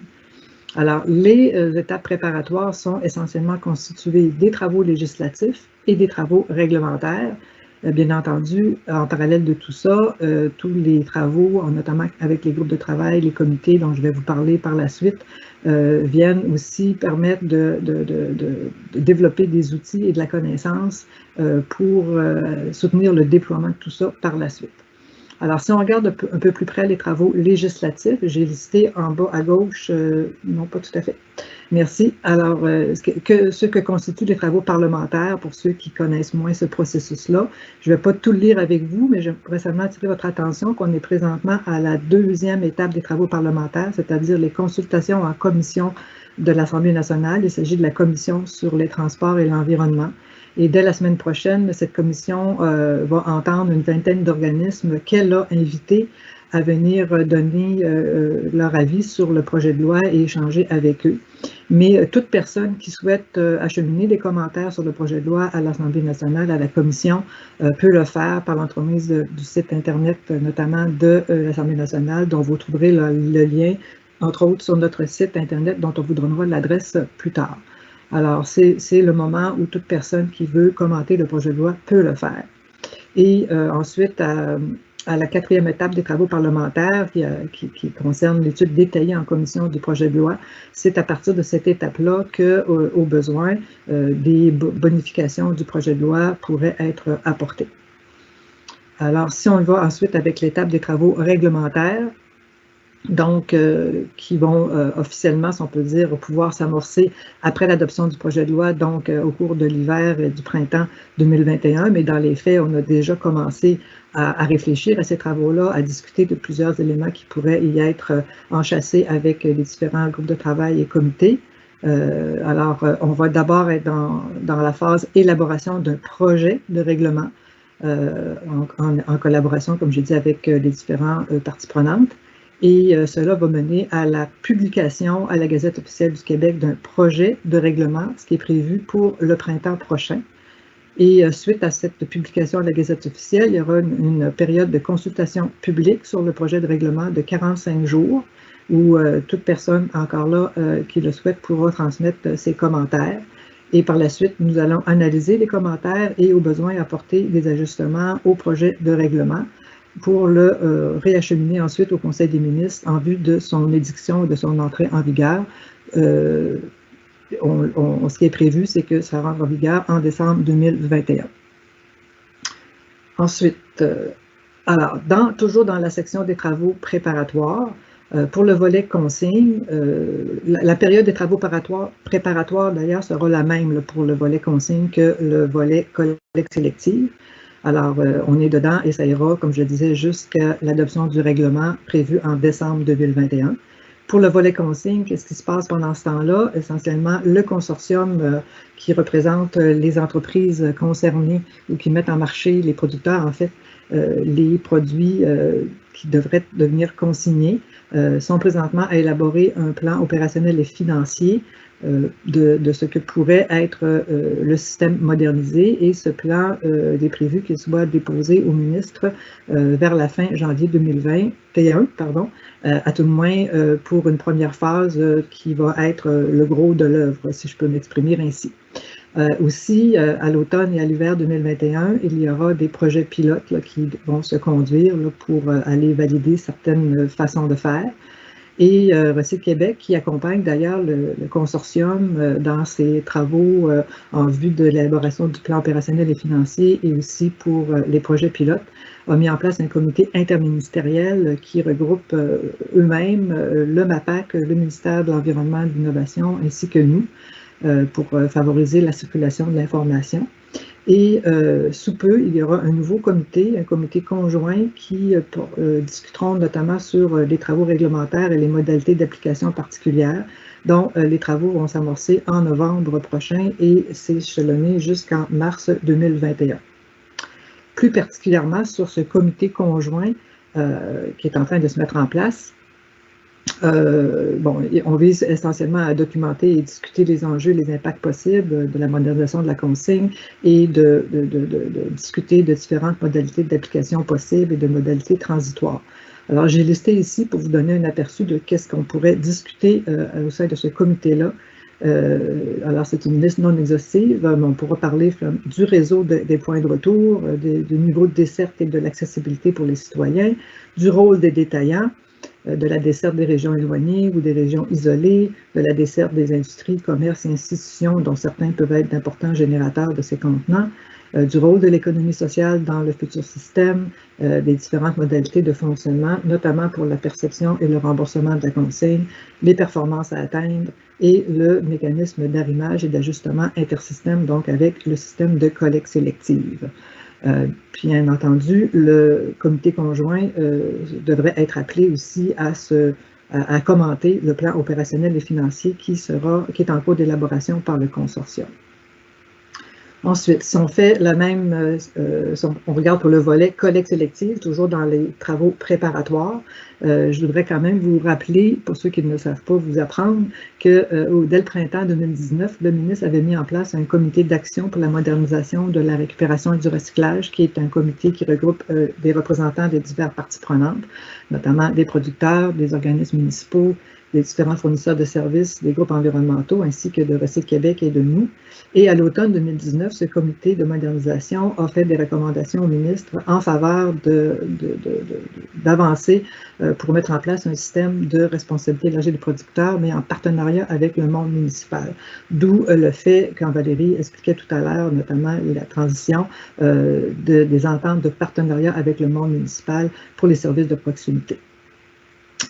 Alors, les étapes préparatoires sont essentiellement constituées des travaux législatifs et des travaux réglementaires. Bien entendu, en parallèle de tout ça, tous les travaux, notamment avec les groupes de travail, les comités dont je vais vous parler par la suite, viennent aussi permettre de développer des outils et de la connaissance pour soutenir le déploiement de tout ça par la suite. Alors, si on regarde un peu plus près les travaux législatifs, j'ai listé en bas à gauche, non pas tout à fait, merci. Alors, ce que constituent les travaux parlementaires, pour ceux qui connaissent moins ce processus-là, je ne vais pas tout le lire avec vous, mais je voudrais seulement attirer votre attention qu'on est présentement à la 2e étape des travaux parlementaires, c'est-à-dire les consultations en commission de l'Assemblée nationale. Il s'agit de la commission sur les transports et l'environnement. Et dès la semaine prochaine, cette commission va entendre une vingtaine d'organismes qu'elle a invités à venir donner leur avis sur le projet de loi et échanger avec eux. Mais toute personne qui souhaite acheminer des commentaires sur le projet de loi à l'Assemblée nationale, à la commission, peut le faire par l'entremise du site Internet, notamment de l'Assemblée nationale, dont vous trouverez le lien, entre autres, sur notre site Internet, dont on vous donnera l'adresse plus tard. Alors, c'est le moment où toute personne qui veut commenter le projet de loi peut le faire. Et ensuite, à la 4e étape des travaux parlementaires qui concerne l'étude détaillée en commission du projet de loi, c'est à partir de cette étape-là qu'au besoin, des bonifications du projet de loi pourraient être apportées. Alors, si on va ensuite avec l'étape des travaux réglementaires, donc qui vont officiellement, si on peut dire, pouvoir s'amorcer après l'adoption du projet de loi, donc au cours de l'hiver et du printemps 2021, mais dans les faits, on a déjà commencé à réfléchir à ces travaux-là, à discuter de plusieurs éléments qui pourraient y être enchâssés avec les différents groupes de travail et comités. Alors, on va d'abord être dans la phase élaboration d'un projet de règlement en collaboration, comme j'ai dit, avec les différentes parties prenantes. Et cela va mener à la publication à la Gazette officielle du Québec d'un projet de règlement, ce qui est prévu pour le printemps prochain. Et suite à cette publication à la Gazette officielle, il y aura une période de consultation publique sur le projet de règlement de 45 jours, où toute personne encore là qui le souhaite pourra transmettre ses commentaires. Et par la suite, nous allons analyser les commentaires et au besoin apporter des ajustements au projet de règlement, pour le réacheminer ensuite au Conseil des ministres en vue de son édiction et de son entrée en vigueur. Ce qui est prévu, c'est que ça rentre en vigueur en décembre 2021. Ensuite, alors, toujours dans la section des travaux préparatoires, pour le volet consigne, la période des travaux préparatoires d'ailleurs sera la même pour le volet consigne que le volet collecte sélective. Alors, on est dedans et ça ira, comme je le disais, jusqu'à l'adoption du règlement prévu en décembre 2021. Pour le volet consigne, qu'est-ce qui se passe pendant ce temps-là? Essentiellement, le consortium qui représente les entreprises concernées ou qui mettent en marché, les producteurs, en fait, les produits qui devraient devenir consignés, sont présentement à élaborer un plan opérationnel et financier de ce que pourrait être le système modernisé, et ce plan est prévu qu'il soit déposé au ministre vers la fin janvier 2021, à tout le moins pour une première phase qui va être le gros de l'œuvre, si je peux m'exprimer ainsi. Aussi, à l'automne et à l'hiver 2021, il y aura des projets pilotes qui vont se conduire pour aller valider certaines façons de faire. Et Recycle Québec, qui accompagne d'ailleurs le consortium dans ses travaux en vue de l'élaboration du plan opérationnel et financier et aussi pour les projets pilotes, a mis en place un comité interministériel qui regroupe eux-mêmes le MAPAC, le ministère de l'Environnement et de l'Innovation, ainsi que nous, pour favoriser la circulation de l'information. Et sous peu, il y aura un nouveau comité, un comité conjoint qui discuteront notamment sur les travaux réglementaires et les modalités d'application particulières, dont les travaux vont s'amorcer en novembre prochain et s'échelonner jusqu'en mars 2021. Plus particulièrement sur ce comité conjoint qui est en train de se mettre en place, on vise essentiellement à documenter et discuter les enjeux, les impacts possibles de la modernisation de la consigne et de discuter de différentes modalités d'application possibles et de modalités transitoires. Alors, j'ai listé ici pour vous donner un aperçu de qu'est-ce qu'on pourrait discuter au sein de ce comité-là. Alors, c'est une liste non exhaustive, mais on pourra parler du réseau des points de retour, du niveau de desserte et de l'accessibilité pour les citoyens, du rôle des détaillants, de la desserte des régions éloignées ou des régions isolées, de la desserte des industries, commerces et institutions, dont certains peuvent être d'importants générateurs de ces contenants, du rôle de l'économie sociale dans le futur système, des différentes modalités de fonctionnement, notamment pour la perception et le remboursement de la consigne, les performances à atteindre et le mécanisme d'arrimage et d'ajustement intersystème, donc avec le système de collecte sélective. Bien entendu, le comité conjoint devrait être appelé aussi à commenter le plan opérationnel et financier qui est en cours d'élaboration par le consortium. Ensuite, si on fait la même, on regarde pour le volet collecte sélective, toujours dans les travaux préparatoires, je voudrais quand même vous rappeler, pour ceux qui ne le savent pas, vous apprendre que dès le printemps 2019, le ministre avait mis en place un comité d'action pour la modernisation de la récupération et du recyclage, qui est un comité qui regroupe des représentants des diverses parties prenantes, notamment des producteurs, des organismes municipaux, des différents fournisseurs de services, des groupes environnementaux, ainsi que de Recyc Québec et de nous. Et à l'automne 2019, ce comité de modernisation a fait des recommandations au ministre en faveur d'avancer pour mettre en place un système de responsabilité élargie des producteurs, mais en partenariat avec le monde municipal. D'où le fait, quand Valérie expliquait tout à l'heure, notamment la transition des ententes de partenariat avec le monde municipal pour les services de proximité.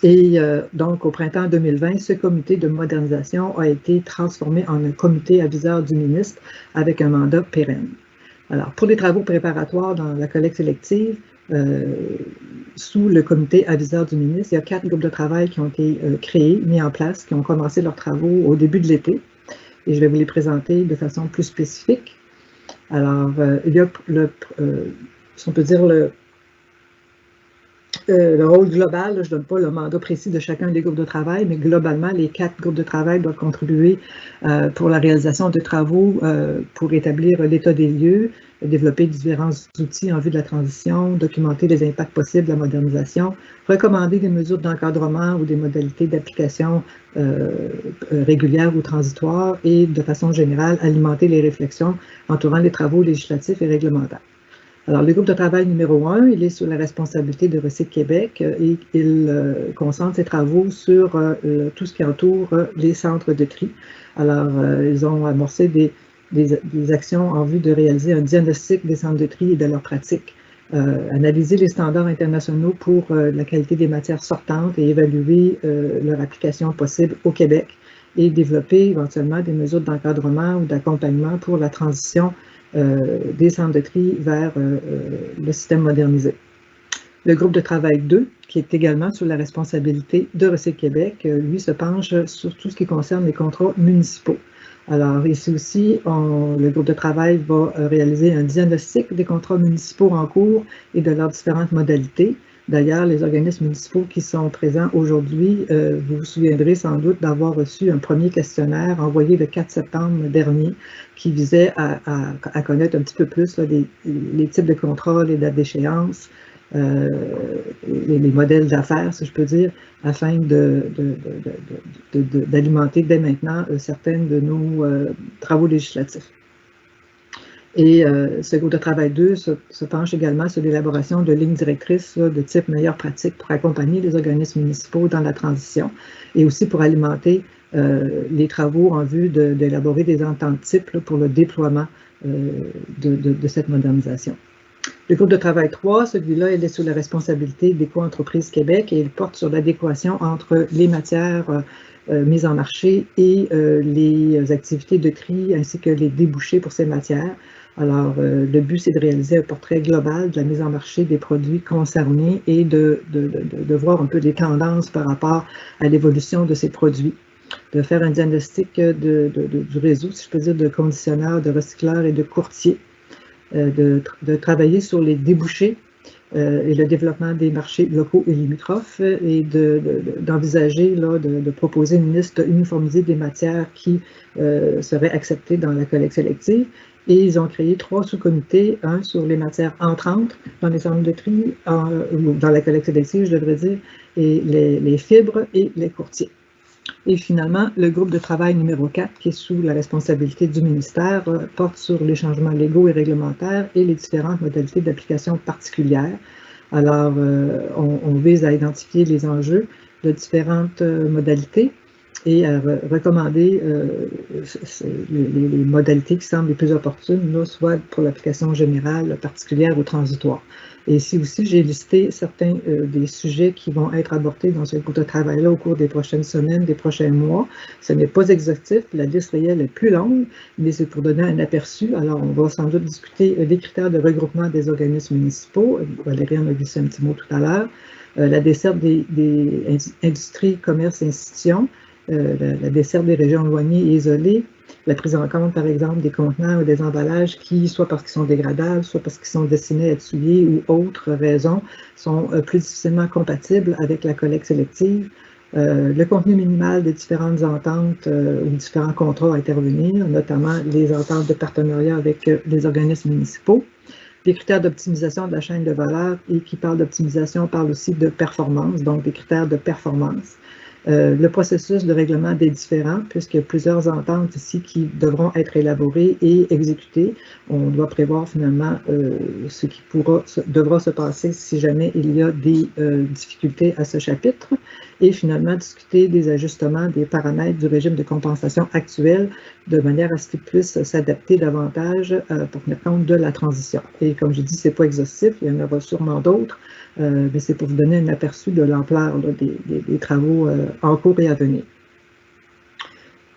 Et donc, au printemps 2020, ce comité de modernisation a été transformé en un comité aviseur du ministre avec un mandat pérenne. Alors, pour les travaux préparatoires dans la collecte sélective, sous le comité aviseur du ministre, il y a 4 groupes de travail qui ont été créés, mis en place, qui ont commencé leurs travaux au début de l'été. Et je vais vous les présenter de façon plus spécifique. Alors, il y a si on peut dire le rôle global, je ne donne pas le mandat précis de chacun des groupes de travail, mais globalement, les 4 groupes de travail doivent contribuer pour la réalisation de travaux pour établir l'état des lieux, développer différents outils en vue de la transition, documenter les impacts possibles de la modernisation, recommander des mesures d'encadrement ou des modalités d'application régulières ou transitoires et, de façon générale, alimenter les réflexions entourant les travaux législatifs et réglementaires. Alors, le groupe de travail numéro 1, il est sous la responsabilité de Recyc Québec et il concentre ses travaux sur tout ce qui entoure les centres de tri. Alors, ils ont amorcé des actions en vue de réaliser un diagnostic des centres de tri et de leurs pratiques, analyser les standards internationaux pour la qualité des matières sortantes et évaluer leur application possible au Québec et développer éventuellement des mesures d'encadrement ou d'accompagnement pour la transition des centres de tri vers le système modernisé. Le groupe de travail 2, qui est également sous la responsabilité de Recyc Québec, lui se penche sur tout ce qui concerne les contrats municipaux. Alors ici aussi, le groupe de travail va réaliser un diagnostic des contrats municipaux en cours et de leurs différentes modalités. D'ailleurs, les organismes municipaux qui sont présents aujourd'hui, vous vous souviendrez sans doute d'avoir reçu un premier questionnaire envoyé le 4 septembre dernier qui visait à connaître un petit peu plus là, les types de contrats, les dates d'échéance, les modèles d'affaires, si je peux dire, afin d'alimenter dès maintenant certains de nos travaux législatifs. Et ce groupe de travail 2 se penche également sur l'élaboration de lignes directrices de type meilleures pratiques pour accompagner les organismes municipaux dans la transition et aussi pour alimenter les travaux en vue d'élaborer des ententes types pour le déploiement de cette modernisation. Le groupe de travail 3, celui-là, il est sous la responsabilité d'Éco-entreprises Québec et il porte sur l'adéquation entre les matières mises en marché et les activités de tri ainsi que les débouchés pour ces matières. Alors, le but, c'est de réaliser un portrait global de la mise en marché des produits concernés et de voir un peu les tendances par rapport à l'évolution de ces produits, de faire un diagnostic du réseau, si je peux dire, de conditionneurs, de recycleurs et de courtiers, de travailler sur les débouchés et le développement des marchés locaux et limitrophes et d'envisager de proposer une liste uniformisée des matières qui seraient acceptées dans la collecte sélective. Et ils ont créé 3 sous-comités, un sur les matières entrantes dans les centres de tri, ou dans la collecte sélective, je devrais dire, et les fibres et les courtiers. Et finalement, le groupe de travail numéro 4, qui est sous la responsabilité du ministère, porte sur les changements légaux et réglementaires et les différentes modalités d'application particulières. Alors, on vise à identifier les enjeux de différentes modalités et à recommander les modalités qui semblent les plus opportunes, là, soit pour l'application générale, particulière ou transitoire. Et ici aussi, j'ai listé certains des sujets qui vont être abordés dans ce groupe de travail-là au cours des prochaines semaines, des prochains mois. Ce n'est pas exhaustif, la liste réelle est plus longue, mais c'est pour donner un aperçu. Alors, on va sans doute discuter des critères de regroupement des organismes municipaux. Valérie en a glissé un petit mot tout à l'heure. La desserte des industries, commerces et institutions, la desserte des régions éloignées et isolées, la prise en compte, par exemple, des contenants ou des emballages qui, soit parce qu'ils sont dégradables, soit parce qu'ils sont destinés à être souillés ou autres raisons, sont plus difficilement compatibles avec la collecte sélective. Le contenu minimal des différentes ententes ou différents contrats à intervenir, notamment les ententes de partenariat avec les organismes municipaux. Les critères d'optimisation de la chaîne de valeur, et qui parle d'optimisation parle aussi de performance, donc des critères de performance. Le processus de règlement des différends, puisqu'il y a plusieurs ententes ici qui devront être élaborées et exécutées. On doit prévoir finalement ce qui devra se passer si jamais il y a des difficultés à ce chapitre et finalement discuter des ajustements des paramètres du régime de compensation actuel de manière à ce qu'il puisse s'adapter davantage pour tenir compte de la transition. Et comme je dis, ce n'est pas exhaustif, il y en aura sûrement d'autres, mais c'est pour vous donner un aperçu de l'ampleur des travaux en cours et à venir.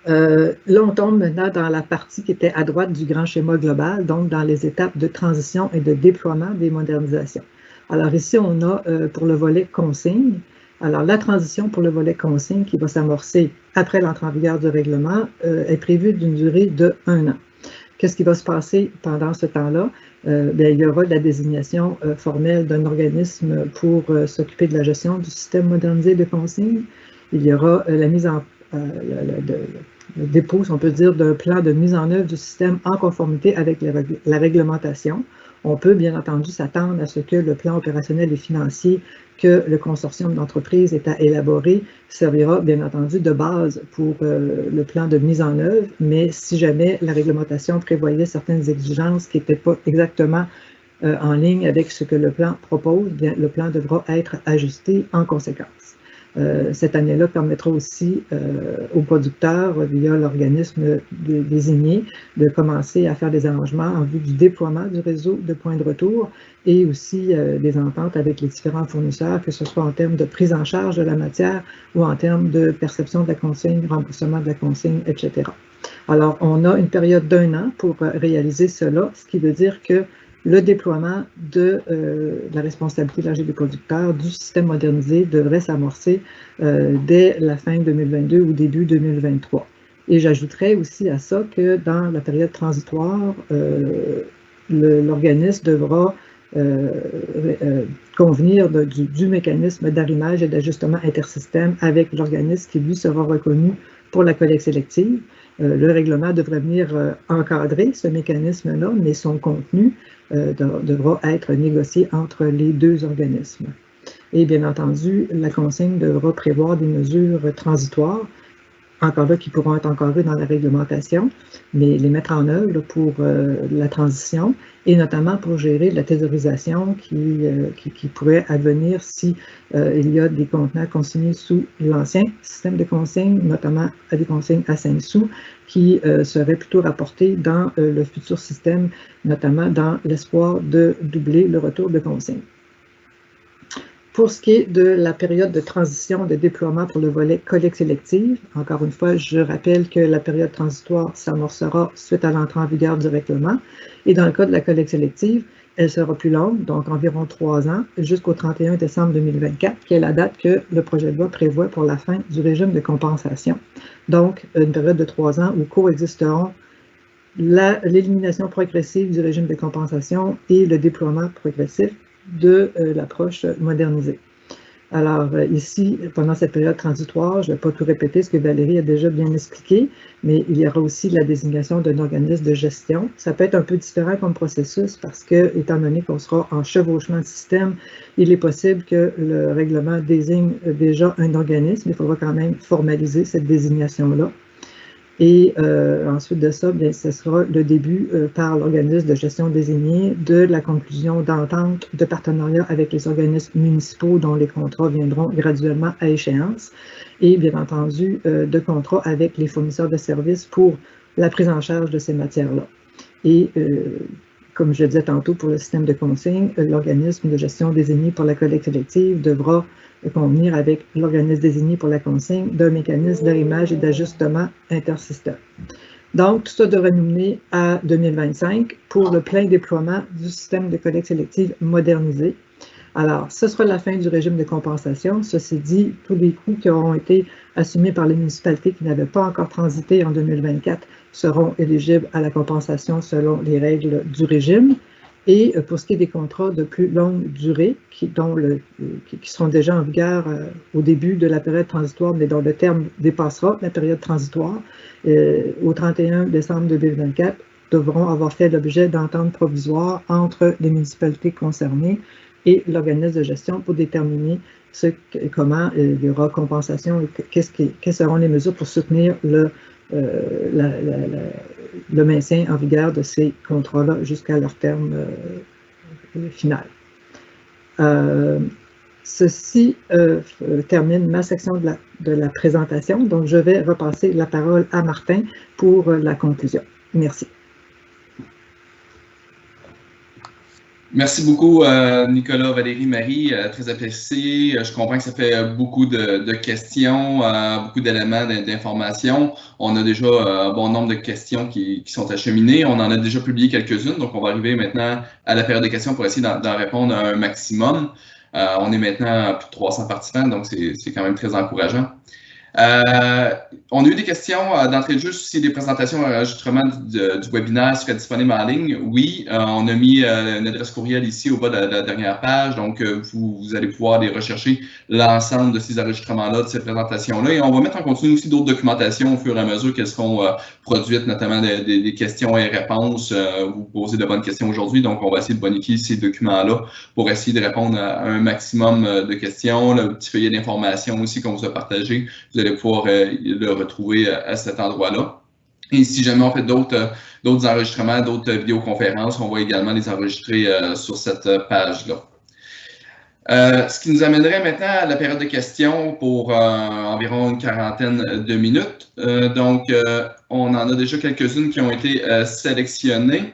Là, on tombe maintenant dans la partie qui était à droite du grand schéma global, donc dans les étapes de transition et de déploiement des modernisations. Alors ici, on a pour le volet consigne. Alors la transition pour le volet consigne qui va s'amorcer après l'entrée en vigueur du règlement est prévue d'une durée de 1 an. Qu'est-ce qui va se passer pendant ce temps-là? Bien, il y aura la désignation formelle d'un organisme pour s'occuper de la gestion du système modernisé de consigne. Il y aura la mise en le dépôt, si on peut dire, d'un plan de mise en œuvre du système en conformité avec la réglementation. On peut bien entendu s'attendre à ce que le plan opérationnel et financier que le consortium d'entreprises est à élaborer servira bien entendu de base pour le plan de mise en œuvre, mais si jamais la réglementation prévoyait certaines exigences qui n'étaient pas exactement en ligne avec ce que le plan propose, bien, le plan devra être ajusté en conséquence. Cette année-là permettra aussi aux producteurs, via l'organisme désigné, de commencer à faire des arrangements en vue du déploiement du réseau de points de retour et aussi des ententes avec les différents fournisseurs, que ce soit en termes de prise en charge de la matière ou en termes de perception de la consigne, remboursement de la consigne, etc. Alors, on a une période d'1 an pour réaliser cela, ce qui veut dire que le déploiement de la responsabilité élargie des producteurs du système modernisé devrait s'amorcer dès la fin 2022 ou début 2023. Et j'ajouterais aussi à ça que dans la période transitoire, l'organisme devra convenir du mécanisme d'arrimage et d'ajustement intersystème avec l'organisme qui, lui, sera reconnu pour la collecte sélective. Le règlement devrait venir encadrer ce mécanisme-là, mais son contenu devra être négocié entre les deux organismes. Et bien entendu, la consigne devra prévoir des mesures transitoires, encore là qui pourront être encadrées dans la réglementation, mais les mettre en œuvre pour la transition et notamment pour gérer la thésaurisation qui pourrait advenir si il y a des contenants consignés sous l'ancien système de consigne, notamment à des consignes à 5 sous, qui seraient plutôt rapportés dans le futur système, notamment dans l'espoir de doubler le retour de consigne. Pour ce qui est de la période de transition de déploiement pour le volet collecte sélective, encore une fois, je rappelle que la période transitoire s'amorcera suite à l'entrée en vigueur du règlement. Et dans le cas de la collecte sélective, elle sera plus longue, donc environ 3 ans, jusqu'au 31 décembre 2024, qui est la date que le projet de loi prévoit pour la fin du régime de compensation. Donc, une période de 3 ans où coexisteront l'élimination progressive du régime de compensation et le déploiement progressif de l'approche modernisée. Alors ici, pendant cette période transitoire, je ne vais pas tout répéter ce que Valérie a déjà bien expliqué, mais il y aura aussi la désignation d'un organisme de gestion. Ça peut être un peu différent comme processus parce que, étant donné qu'on sera en chevauchement de système, il est possible que le règlement désigne déjà un organisme. Il faudra quand même formaliser cette désignation-là. Et ensuite de ça, bien, ce sera le début par l'organisme de gestion désigné de la conclusion d'entente de partenariat avec les organismes municipaux dont les contrats viendront graduellement à échéance et bien entendu de contrats avec les fournisseurs de services pour la prise en charge de ces matières-là. Et comme je le disais tantôt pour le système de consigne, l'organisme de gestion désigné pour la collecte sélective devra convenir avec l'organisme désigné pour la consigne d'un mécanisme d'arrimage et d'ajustement intersystème. Donc, tout ça devrait nous mener à 2025 pour le plein déploiement du système de collecte sélective modernisé. Alors, ce sera la fin du régime de compensation. Ceci dit, tous les coûts qui auront été assumés par les municipalités qui n'avaient pas encore transité en 2024 seront éligibles à la compensation selon les règles du régime. Et pour ce qui est des contrats de plus longue durée, qui seront déjà en vigueur au début de la période transitoire, mais dont le terme dépassera la période transitoire, au 31 décembre 2024, devront avoir fait l'objet d'ententes provisoires entre les municipalités concernées et l'organisme de gestion pour déterminer comment il y aura compensation et quelles seront les mesures pour soutenir le maintien en vigueur de ces contrats-là jusqu'à leur terme final. Ceci termine ma section de la présentation, donc je vais repasser la parole à Martin pour la conclusion. Merci. Merci beaucoup, Nicolas, Valérie, Marie, très apprécié. Je comprends que ça fait beaucoup de questions, beaucoup d'éléments d'information. On a déjà un bon nombre de questions qui sont acheminées. On en a déjà publié quelques-unes, donc on va arriver maintenant à la période de questions pour essayer d'en répondre à un maximum. On est maintenant à plus de 300 participants, donc c'est quand même très encourageant. On a eu des questions d'entrée de jeu si des présentations enregistrement du webinaire seraient disponibles en ligne. Oui, on a mis une adresse courriel ici au bas de la dernière page, donc vous allez pouvoir aller rechercher l'ensemble de ces enregistrements-là, de ces présentations-là, et on va mettre en continu aussi d'autres documentations au fur et à mesure qu'elles seront produites, notamment des questions et réponses. Vous posez de bonnes questions aujourd'hui, donc on va essayer de bonifier ces documents-là pour essayer de répondre à un maximum de questions. Le petit feuillet d'information aussi qu'on vous a partagé, vous allez pouvoir le retrouver à cet endroit-là. Et si jamais on fait d'autres enregistrements, d'autres vidéoconférences, on va également les enregistrer sur cette page-là. Ce qui nous amènerait maintenant à la période de questions pour environ une quarantaine de minutes. Donc, on en a déjà quelques-unes qui ont été sélectionnées.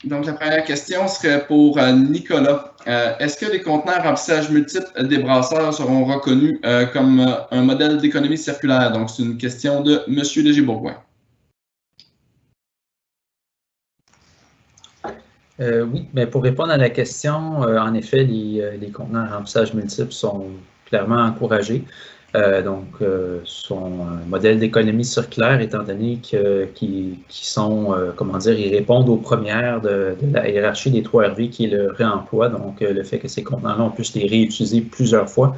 Donc, la première question serait pour Nicolas. Est-ce que les conteneurs à remplissage multiple des brasseurs seront reconnus comme un modèle d'économie circulaire? Donc, c'est une question de M. Léger-Bourgoin. Oui, mais pour répondre à la question, en effet, les conteneurs à remplissage multiple sont clairement encouragés. Son modèle d'économie circulaire, étant donné qu'ils sont, comment dire, ils répondent aux premières de la hiérarchie des 3 RV, qui est le réemploi, donc le fait que ces contenants-là, on puisse les réutiliser plusieurs fois.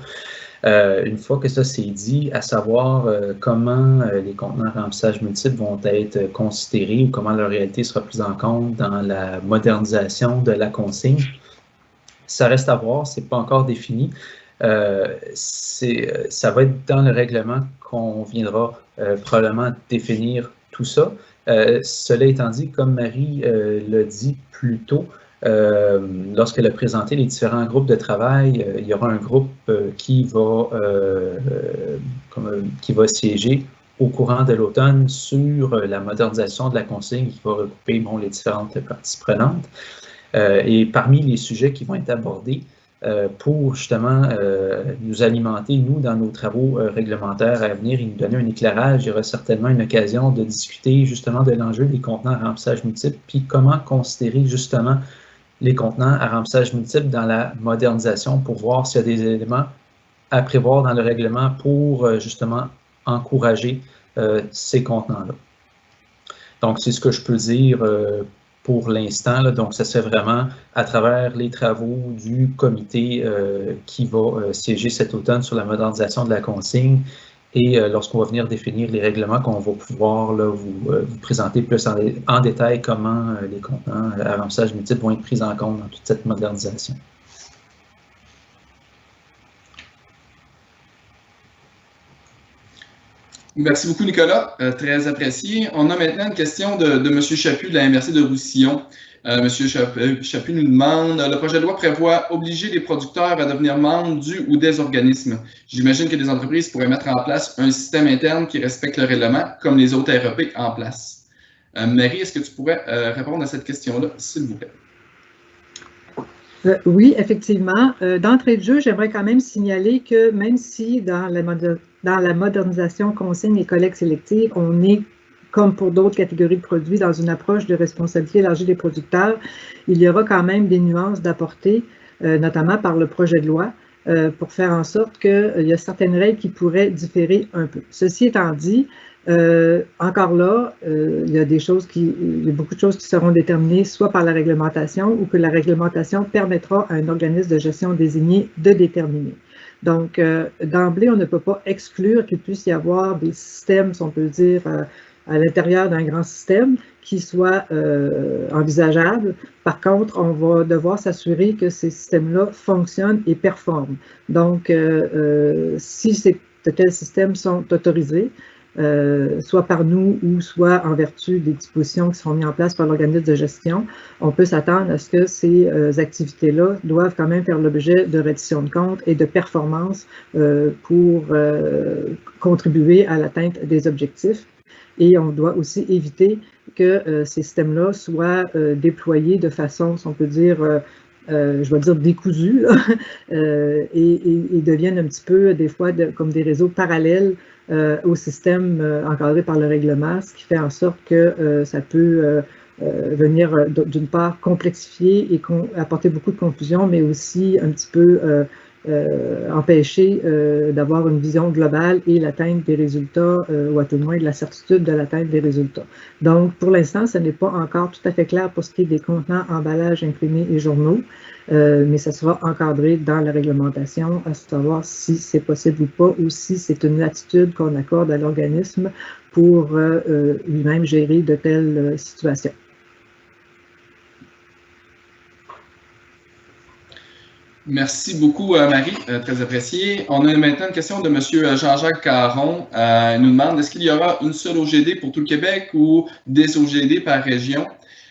Une fois que ça c'est dit, à savoir comment les conteneurs à remplissage multiple vont être considérés ou comment leur réalité sera prise en compte dans la modernisation de la consigne, ça reste à voir, c'est pas encore défini. Ça va être dans le règlement qu'on viendra probablement définir tout ça. Cela étant dit, comme Marie l'a dit plus tôt, lorsqu'elle a présenté les différents groupes de travail, il y aura un groupe qui va siéger au courant de l'automne sur la modernisation de la consigne qui va regrouper les différentes parties prenantes. Et parmi les sujets qui vont être abordés, pour justement nous alimenter, nous, dans nos travaux réglementaires à venir et nous donner un éclairage. Il y aura certainement une occasion de discuter justement de l'enjeu des contenants à remplissage multiple, puis comment considérer justement les contenants à remplissage multiple dans la modernisation pour voir s'il y a des éléments à prévoir dans le règlement pour justement encourager ces contenants-là. Donc, c'est ce que je peux dire pour l'instant. Donc, ça se fait vraiment à travers les travaux du comité qui va siéger cet automne sur la modernisation de la consigne et lorsqu'on va venir définir les règlements, qu'on va pouvoir là, vous présenter plus en détail comment les contenants à remplissage multiple vont être pris en compte dans toute cette modernisation. Merci beaucoup, Nicolas. Très apprécié. On a maintenant une question de M. Chaput de la MRC de Roussillon. M. Chaput nous demande, le projet de loi prévoit obliger les producteurs à devenir membres du ou des organismes. J'imagine que les entreprises pourraient mettre en place un système interne qui respecte le règlement, comme les autres REP en place. Marie, est-ce que tu pourrais répondre à cette question-là, s'il vous plaît? Oui, effectivement. D'entrée de jeu, j'aimerais quand même signaler que même si dans la modernisation consigne et collecte sélective, on est, comme pour d'autres catégories de produits, dans une approche de responsabilité élargie des producteurs, il y aura quand même des nuances d'apporter, notamment par le projet de loi, pour faire en sorte qu'il y a certaines règles qui pourraient différer un peu. Ceci étant dit, encore là, il y a beaucoup de choses qui seront déterminées soit par la réglementation ou que la réglementation permettra à un organisme de gestion désigné de déterminer. Donc, d'emblée, on ne peut pas exclure qu'il puisse y avoir des systèmes, si on peut dire, à l'intérieur d'un grand système qui soient envisageables. Par contre, on va devoir s'assurer que ces systèmes-là fonctionnent et performent. Donc, si de tels systèmes sont autorisés, soit par nous ou soit en vertu des dispositions qui seront mises en place par l'organisme de gestion, on peut s'attendre à ce que ces activités-là doivent quand même faire l'objet de reddition de comptes et de performance pour contribuer à l'atteinte des objectifs. Et on doit aussi éviter que ces systèmes-là soient déployés de façon, si on peut dire, je vais dire décousus, et deviennent un petit peu, des fois, comme des réseaux parallèles au système encadré par le règlement, ce qui fait en sorte que ça peut venir, d'une part, complexifier et apporter beaucoup de confusion, mais aussi un petit peu empêcher d'avoir une vision globale et l'atteinte des résultats, ou à tout le moins de la certitude de l'atteinte des résultats. Donc, pour l'instant, ce n'est pas encore tout à fait clair pour ce qui est des contenants, emballages, imprimés et journaux, mais ça sera encadré dans la réglementation, à savoir si c'est possible ou pas, ou si c'est une latitude qu'on accorde à l'organisme pour lui-même gérer de telles situations. Merci beaucoup, Marie, très apprécié. On a maintenant une question de M. Jean-Jacques Caron. Il nous demande, est-ce qu'il y aura une seule OGD pour tout le Québec ou des OGD par région?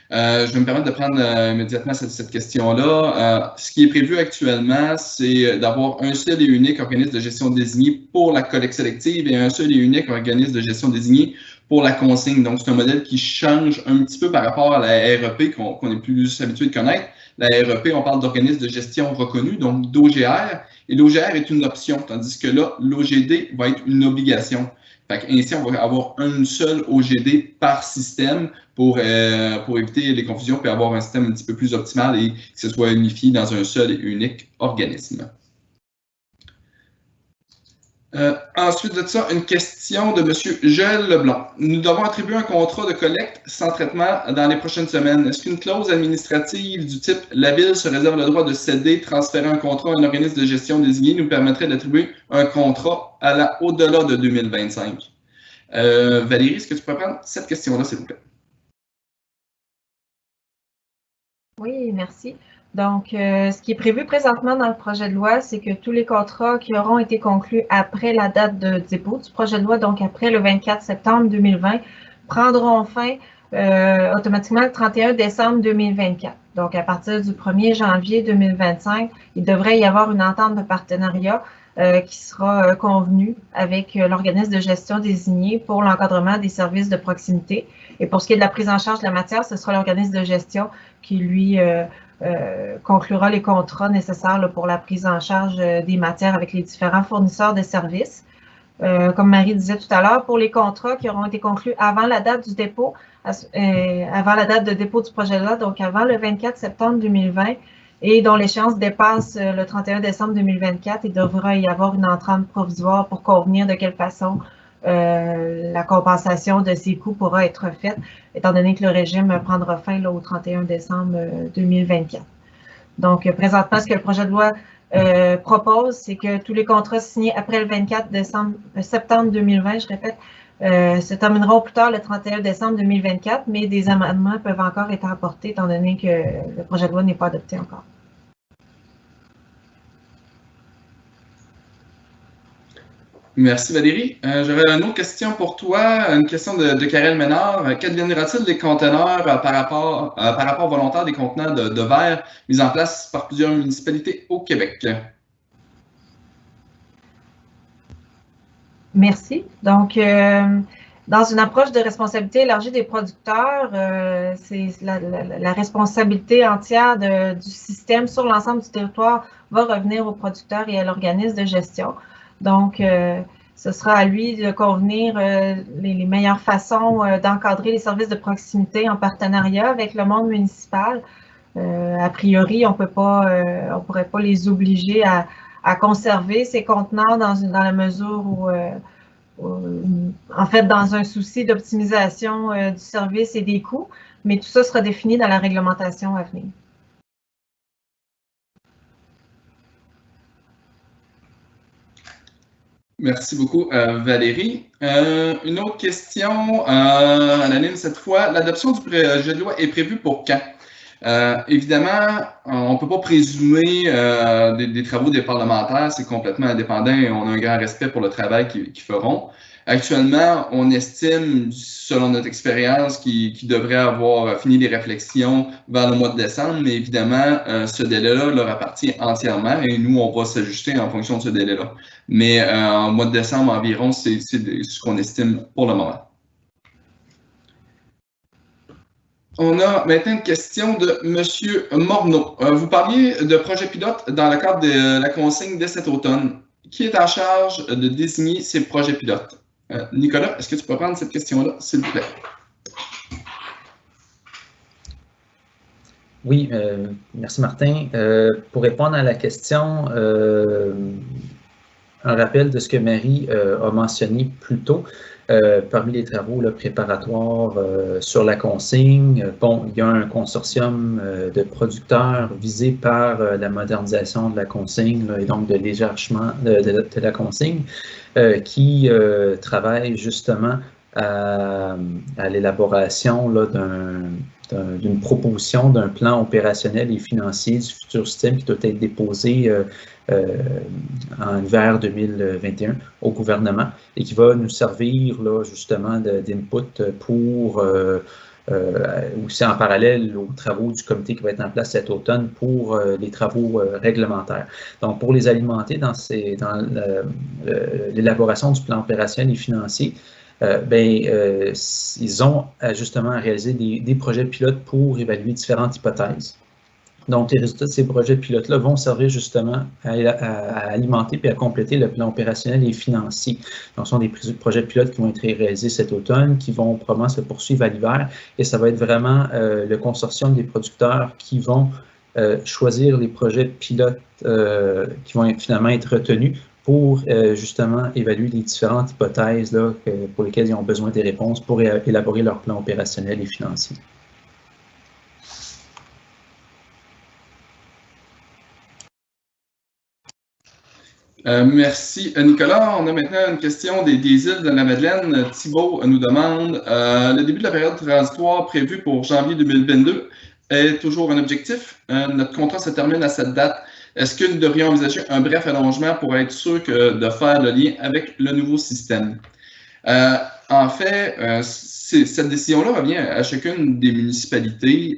Je vais me permettre de prendre immédiatement cette question-là. Ce qui est prévu actuellement, c'est d'avoir un seul et unique organisme de gestion désigné pour la collecte sélective et un seul et unique organisme de gestion désigné pour la consigne. Donc, c'est un modèle qui change un petit peu par rapport à la REP qu'on est plus habitué de connaître. La REP, on parle d'organisme de gestion reconnu, donc d'OGR, et l'OGR est une option, tandis que là, l'OGD va être une obligation. Ainsi, on va avoir une seule OGD par système pour éviter les confusions et avoir un système un petit peu plus optimal et que ce soit unifié dans un seul et unique organisme. Ensuite de ça, une question de M. Joël Leblanc. Nous devons attribuer un contrat de collecte sans traitement dans les prochaines semaines. Est-ce qu'une clause administrative du type « La Ville se réserve le droit de céder, transférer un contrat à un organisme de gestion désigné » nous permettrait d'attribuer un contrat au-delà de 2025? Valérie, est-ce que tu peux prendre cette question-là, s'il vous plaît? Oui, merci. Donc, ce qui est prévu présentement dans le projet de loi, c'est que tous les contrats qui auront été conclus après la date de dépôt du projet de loi, donc après le 24 septembre 2020, prendront fin automatiquement le 31 décembre 2024. Donc, à partir du 1er janvier 2025, il devrait y avoir une entente de partenariat qui sera convenue avec l'organisme de gestion désigné pour l'encadrement des services de proximité. Et pour ce qui est de la prise en charge de la matière, ce sera l'organisme de gestion qui, lui, conclura les contrats nécessaires là, pour la prise en charge des matières avec les différents fournisseurs de services. Comme Marie disait tout à l'heure, pour les contrats qui auront été conclus avant la date du dépôt, avant la date de dépôt du projet de loi, donc avant le 24 septembre 2020, et dont l'échéance dépasse le 31 décembre 2024, il devra y avoir une entente provisoire pour convenir de quelle façon la compensation de ces coûts pourra être faite, étant donné que le régime prendra fin là, au 31 décembre 2024. Donc, présentement, ce que le projet de loi propose, c'est que tous les contrats signés après le 24 septembre 2020, je répète, se termineront plus tard le 31 décembre 2024, mais des amendements peuvent encore être apportés étant donné que le projet de loi n'est pas adopté encore. Merci Valérie. J'avais une autre question pour toi, une question de Karel Ménard. Qu'adviendra-t-il des conteneurs par rapport volontaire des contenants de verre mis en place par plusieurs municipalités au Québec? Merci. Donc, dans une approche de responsabilité élargie des producteurs, c'est la responsabilité entière du système sur l'ensemble du territoire va revenir aux producteurs et à l'organisme de gestion. Donc, ce sera à lui de convenir les meilleures façons d'encadrer les services de proximité en partenariat avec le monde municipal. A priori, on pourrait pas les obliger à conserver ces contenants dans la mesure où, en fait, dans un souci d'optimisation du service et des coûts, mais tout ça sera défini dans la réglementation à venir. Merci beaucoup, Valérie. Une autre question, anonyme cette fois. L'adoption du projet de loi est prévue pour quand? Évidemment, on ne peut pas présumer des travaux des parlementaires, c'est complètement indépendant et on a un grand respect pour le travail qu'ils feront. Actuellement, on estime, selon notre expérience, qu'ils devraient avoir fini les réflexions vers le mois de décembre, mais évidemment, ce délai-là leur appartient entièrement et nous, on va s'ajuster en fonction de ce délai-là. Mais en mois de décembre environ, c'est ce qu'on estime pour le moment. On a maintenant une question de M. Morneau. Vous parliez de projet pilote dans le cadre de la consigne dès cet automne. Qui est en charge de désigner ces projets pilotes? Nicolas, est-ce que tu peux prendre cette question-là, s'il vous plaît? Oui, merci Martin. Pour répondre à la question, un rappel de ce que Marie a mentionné plus tôt. Parmi les travaux là, préparatoires sur la consigne, bon, il y a un consortium de producteurs visés par la modernisation de la consigne là, et donc de l'élargissement de la consigne qui travaille justement à l'élaboration d'une proposition d'un plan opérationnel et financier du futur système qui doit être déposé en hiver 2021 au gouvernement et qui va nous servir là, justement d'input pour aussi en parallèle aux travaux du comité qui va être en place cet automne pour les travaux réglementaires. Donc, pour les alimenter dans l'élaboration du plan opérationnel et financier, ils ont justement à réaliser des projets pilotes pour évaluer différentes hypothèses. Donc, les résultats de ces projets pilotes-là vont servir justement à alimenter et à compléter le plan opérationnel et financier. Donc, ce sont des projets pilotes qui vont être réalisés cet automne, qui vont probablement se poursuivre à l'hiver. Et ça va être vraiment le consortium des producteurs qui vont choisir les projets pilotes qui vont finalement être retenus pour justement évaluer les différentes hypothèses là, pour lesquelles ils ont besoin des réponses pour élaborer leur plan opérationnel et financier. Merci Nicolas. On a maintenant une question des îles de la Madeleine. Thibault nous demande le début de la période transitoire prévue pour janvier 2022 est toujours un objectif. Notre contrat se termine à cette date. Est-ce que nous devrions envisager un bref allongement pour être sûr de faire le lien avec le nouveau système? En fait, cette décision-là revient à chacune des municipalités.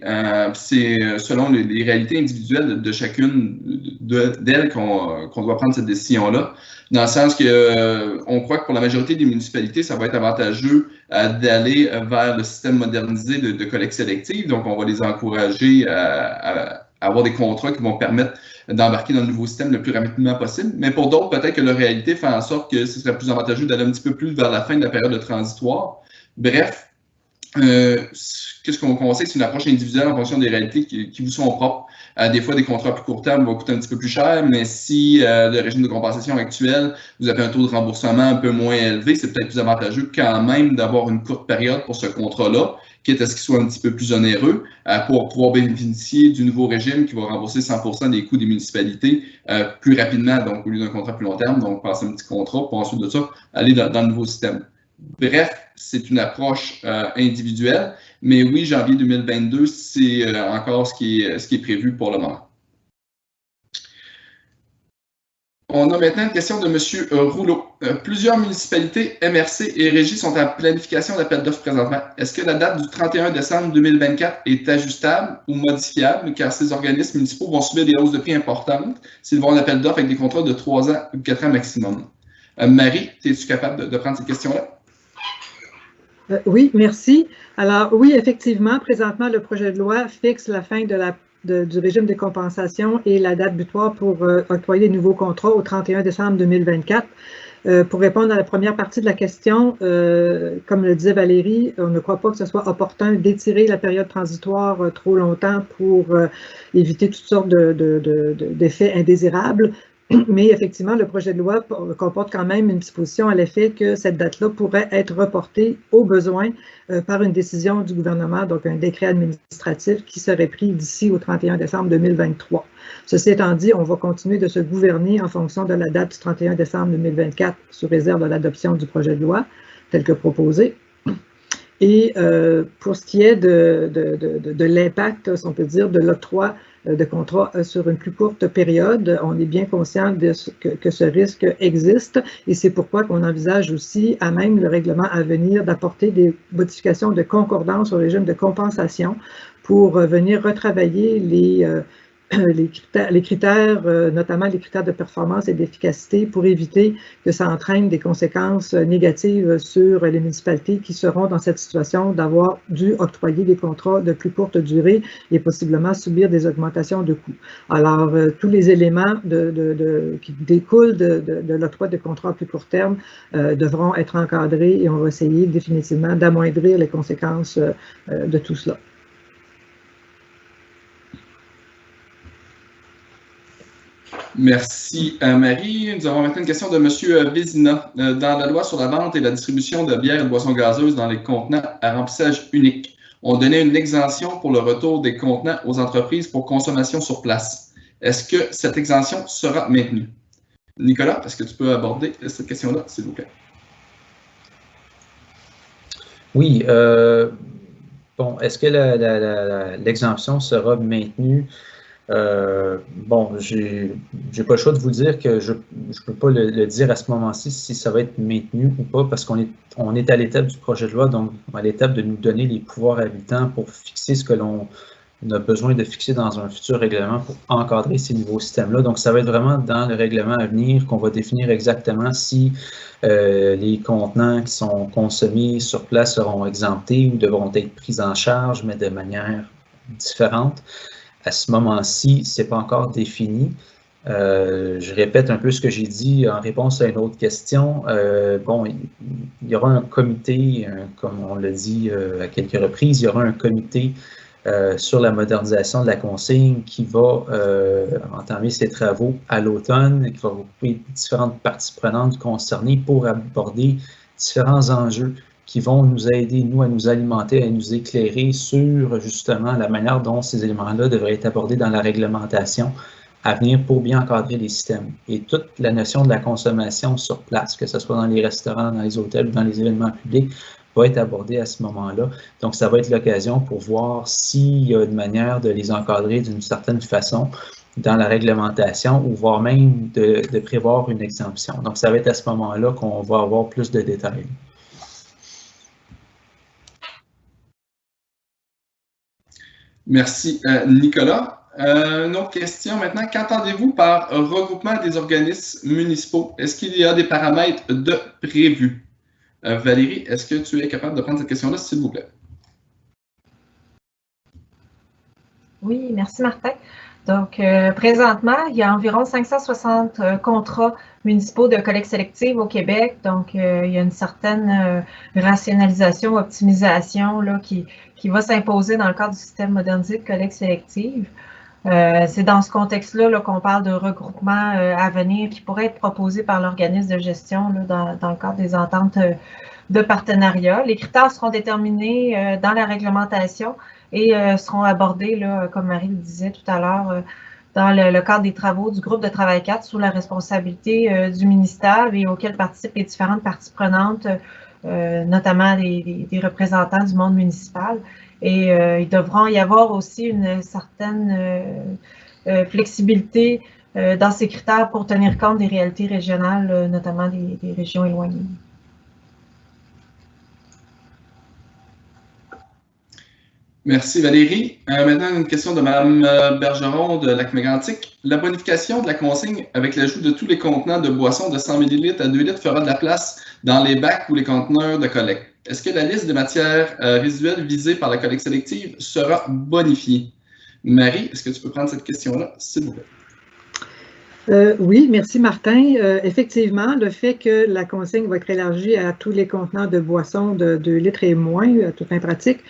C'est selon les réalités individuelles de chacune d'elles qu'on doit prendre cette décision-là. Dans le sens qu'on croit que pour la majorité des municipalités, ça va être avantageux d'aller vers le système modernisé de collecte sélective. Donc, on va les encourager à avoir des contrats qui vont permettre d'embarquer dans le nouveau système le plus rapidement possible. Mais pour d'autres, peut-être que la réalité fait en sorte que ce serait plus avantageux d'aller un petit peu plus vers la fin de la période de transitoire. Bref, qu'est-ce qu'on conseille? C'est une approche individuelle en fonction des réalités qui vous sont propres. Des fois, des contrats plus court terme vont coûter un petit peu plus cher, mais si le régime de compensation actuel, vous avez un taux de remboursement un peu moins élevé, c'est peut-être plus avantageux quand même d'avoir une courte période pour ce contrat-là, quitte à ce qu'il soit un petit peu plus onéreux, pour pouvoir bénéficier du nouveau régime qui va rembourser 100% des coûts des municipalités plus rapidement, donc au lieu d'un contrat plus long terme, donc passer un petit contrat pour ensuite de ça aller dans le nouveau système. Bref, c'est une approche individuelle, mais oui, janvier 2022, c'est encore ce qui est prévu pour le moment. On a maintenant une question de M. Rouleau. Plusieurs municipalités, MRC et régies sont en planification d'appel d'offres présentement. Est-ce que la date du 31 décembre 2024 est ajustable ou modifiable, car ces organismes municipaux vont subir des hausses de prix importantes s'ils vont en appel d'offres avec des contrats de 3 ans ou 4 ans maximum? Marie, es-tu capable de prendre cette question-là? Oui, merci. Alors, oui, effectivement, présentement, le projet de loi fixe la fin du régime de compensation et la date butoir pour octroyer les nouveaux contrats au 31 décembre 2024. Pour répondre à la première partie de la question, comme le disait Valérie, on ne croit pas que ce soit opportun d'étirer la période transitoire trop longtemps pour éviter toutes sortes d'effets indésirables. Mais effectivement, le projet de loi comporte quand même une disposition à l'effet que cette date-là pourrait être reportée au besoin par une décision du gouvernement, donc un décret administratif qui serait pris d'ici au 31 décembre 2023. Ceci étant dit, on va continuer de se gouverner en fonction de la date du 31 décembre 2024 sous réserve de l'adoption du projet de loi tel que proposé. Et pour ce qui est de l'impact, si on peut dire, de l'octroi de contrats sur une plus courte période, on est bien conscient que ce risque existe et c'est pourquoi qu'on envisage aussi, à même le règlement à venir, d'apporter des modifications de concordance au régime de compensation pour venir retravailler les critères, notamment les critères de performance et d'efficacité, pour éviter que ça entraîne des conséquences négatives sur les municipalités qui seront dans cette situation d'avoir dû octroyer des contrats de plus courte durée et possiblement subir des augmentations de coûts. Alors, tous les éléments qui découlent de l'octroi de contrats à plus court terme devront être encadrés et on va essayer définitivement d'amoindrir les conséquences de tout cela. Merci Marie. Nous avons maintenant une question de M. Vézina. Dans la loi sur la vente et la distribution de bières et de boissons gazeuses dans les contenants à remplissage unique, on donnait une exemption pour le retour des contenants aux entreprises pour consommation sur place. Est-ce que cette exemption sera maintenue? Nicolas, est-ce que tu peux aborder cette question-là, s'il vous plaît? Oui. Bon, est-ce que l'exemption sera maintenue? Bon, j'ai pas le choix de vous dire que je peux pas le dire à ce moment-ci si ça va être maintenu ou pas, parce qu'on est à l'étape du projet de loi, donc à l'étape de nous donner les pouvoirs habilitants pour fixer ce que l'on a besoin de fixer dans un futur règlement pour encadrer ces nouveaux systèmes-là. Donc, ça va être vraiment dans le règlement à venir qu'on va définir exactement si les contenants qui sont consommés sur place seront exemptés ou devront être pris en charge, mais de manière différente. À ce moment-ci, ce n'est pas encore défini. Je répète un peu ce que j'ai dit en réponse à une autre question. Bon, il y aura un comité, comme on l'a dit à quelques reprises, il y aura un comité sur la modernisation de la consigne qui va entamer ses travaux à l'automne, qui va regrouper différentes parties prenantes concernées pour aborder différents enjeux qui vont nous aider, nous, à nous alimenter, à nous éclairer sur, justement, la manière dont ces éléments-là devraient être abordés dans la réglementation à venir pour bien encadrer les systèmes. Et toute la notion de la consommation sur place, que ce soit dans les restaurants, dans les hôtels ou dans les événements publics, va être abordée à ce moment-là. Donc, ça va être l'occasion pour voir s'il y a une manière de les encadrer d'une certaine façon dans la réglementation ou voire même de prévoir une exemption. Donc, ça va être à ce moment-là qu'on va avoir plus de détails. Merci, Nicolas. Une autre question maintenant. Qu'entendez-vous par regroupement des organismes municipaux? Est-ce qu'il y a des paramètres de prévus? Valérie, est-ce que tu es capable de prendre cette question-là, s'il vous plaît? Oui, merci Martin. Donc, présentement, il y a environ 560 contrats municipaux de collecte sélective au Québec. Donc, il y a une certaine rationalisation, optimisation là, qui va s'imposer dans le cadre du système modernisé de collecte sélective. C'est dans ce contexte-là qu'on parle de regroupement à venir qui pourrait être proposé par l'organisme de gestion là, dans le cadre des ententes de partenariat. Les critères seront déterminés dans la réglementation et seront abordés, là, comme Marie le disait tout à l'heure, dans le cadre des travaux du groupe de travail 4 sous la responsabilité du ministère et auquel participent les différentes parties prenantes, notamment des représentants du monde municipal. Et il devront y avoir aussi une certaine flexibilité dans ces critères pour tenir compte des réalités régionales, notamment des régions éloignées. Merci Valérie. Maintenant, une question de Mme Bergeron de Lac-Mégantic. La bonification de la consigne avec l'ajout de tous les contenants de boissons de 100 ml à 2 litres fera de la place dans les bacs ou les conteneurs de collecte. Est-ce que la liste des matières résiduelles visées par la collecte sélective sera bonifiée? Marie, est-ce que tu peux prendre cette question-là, s'il vous plaît? Oui, merci Martin. Effectivement, le fait que la consigne va être élargie à tous les contenants de boissons de 2 litres et moins, à toute fin pratique,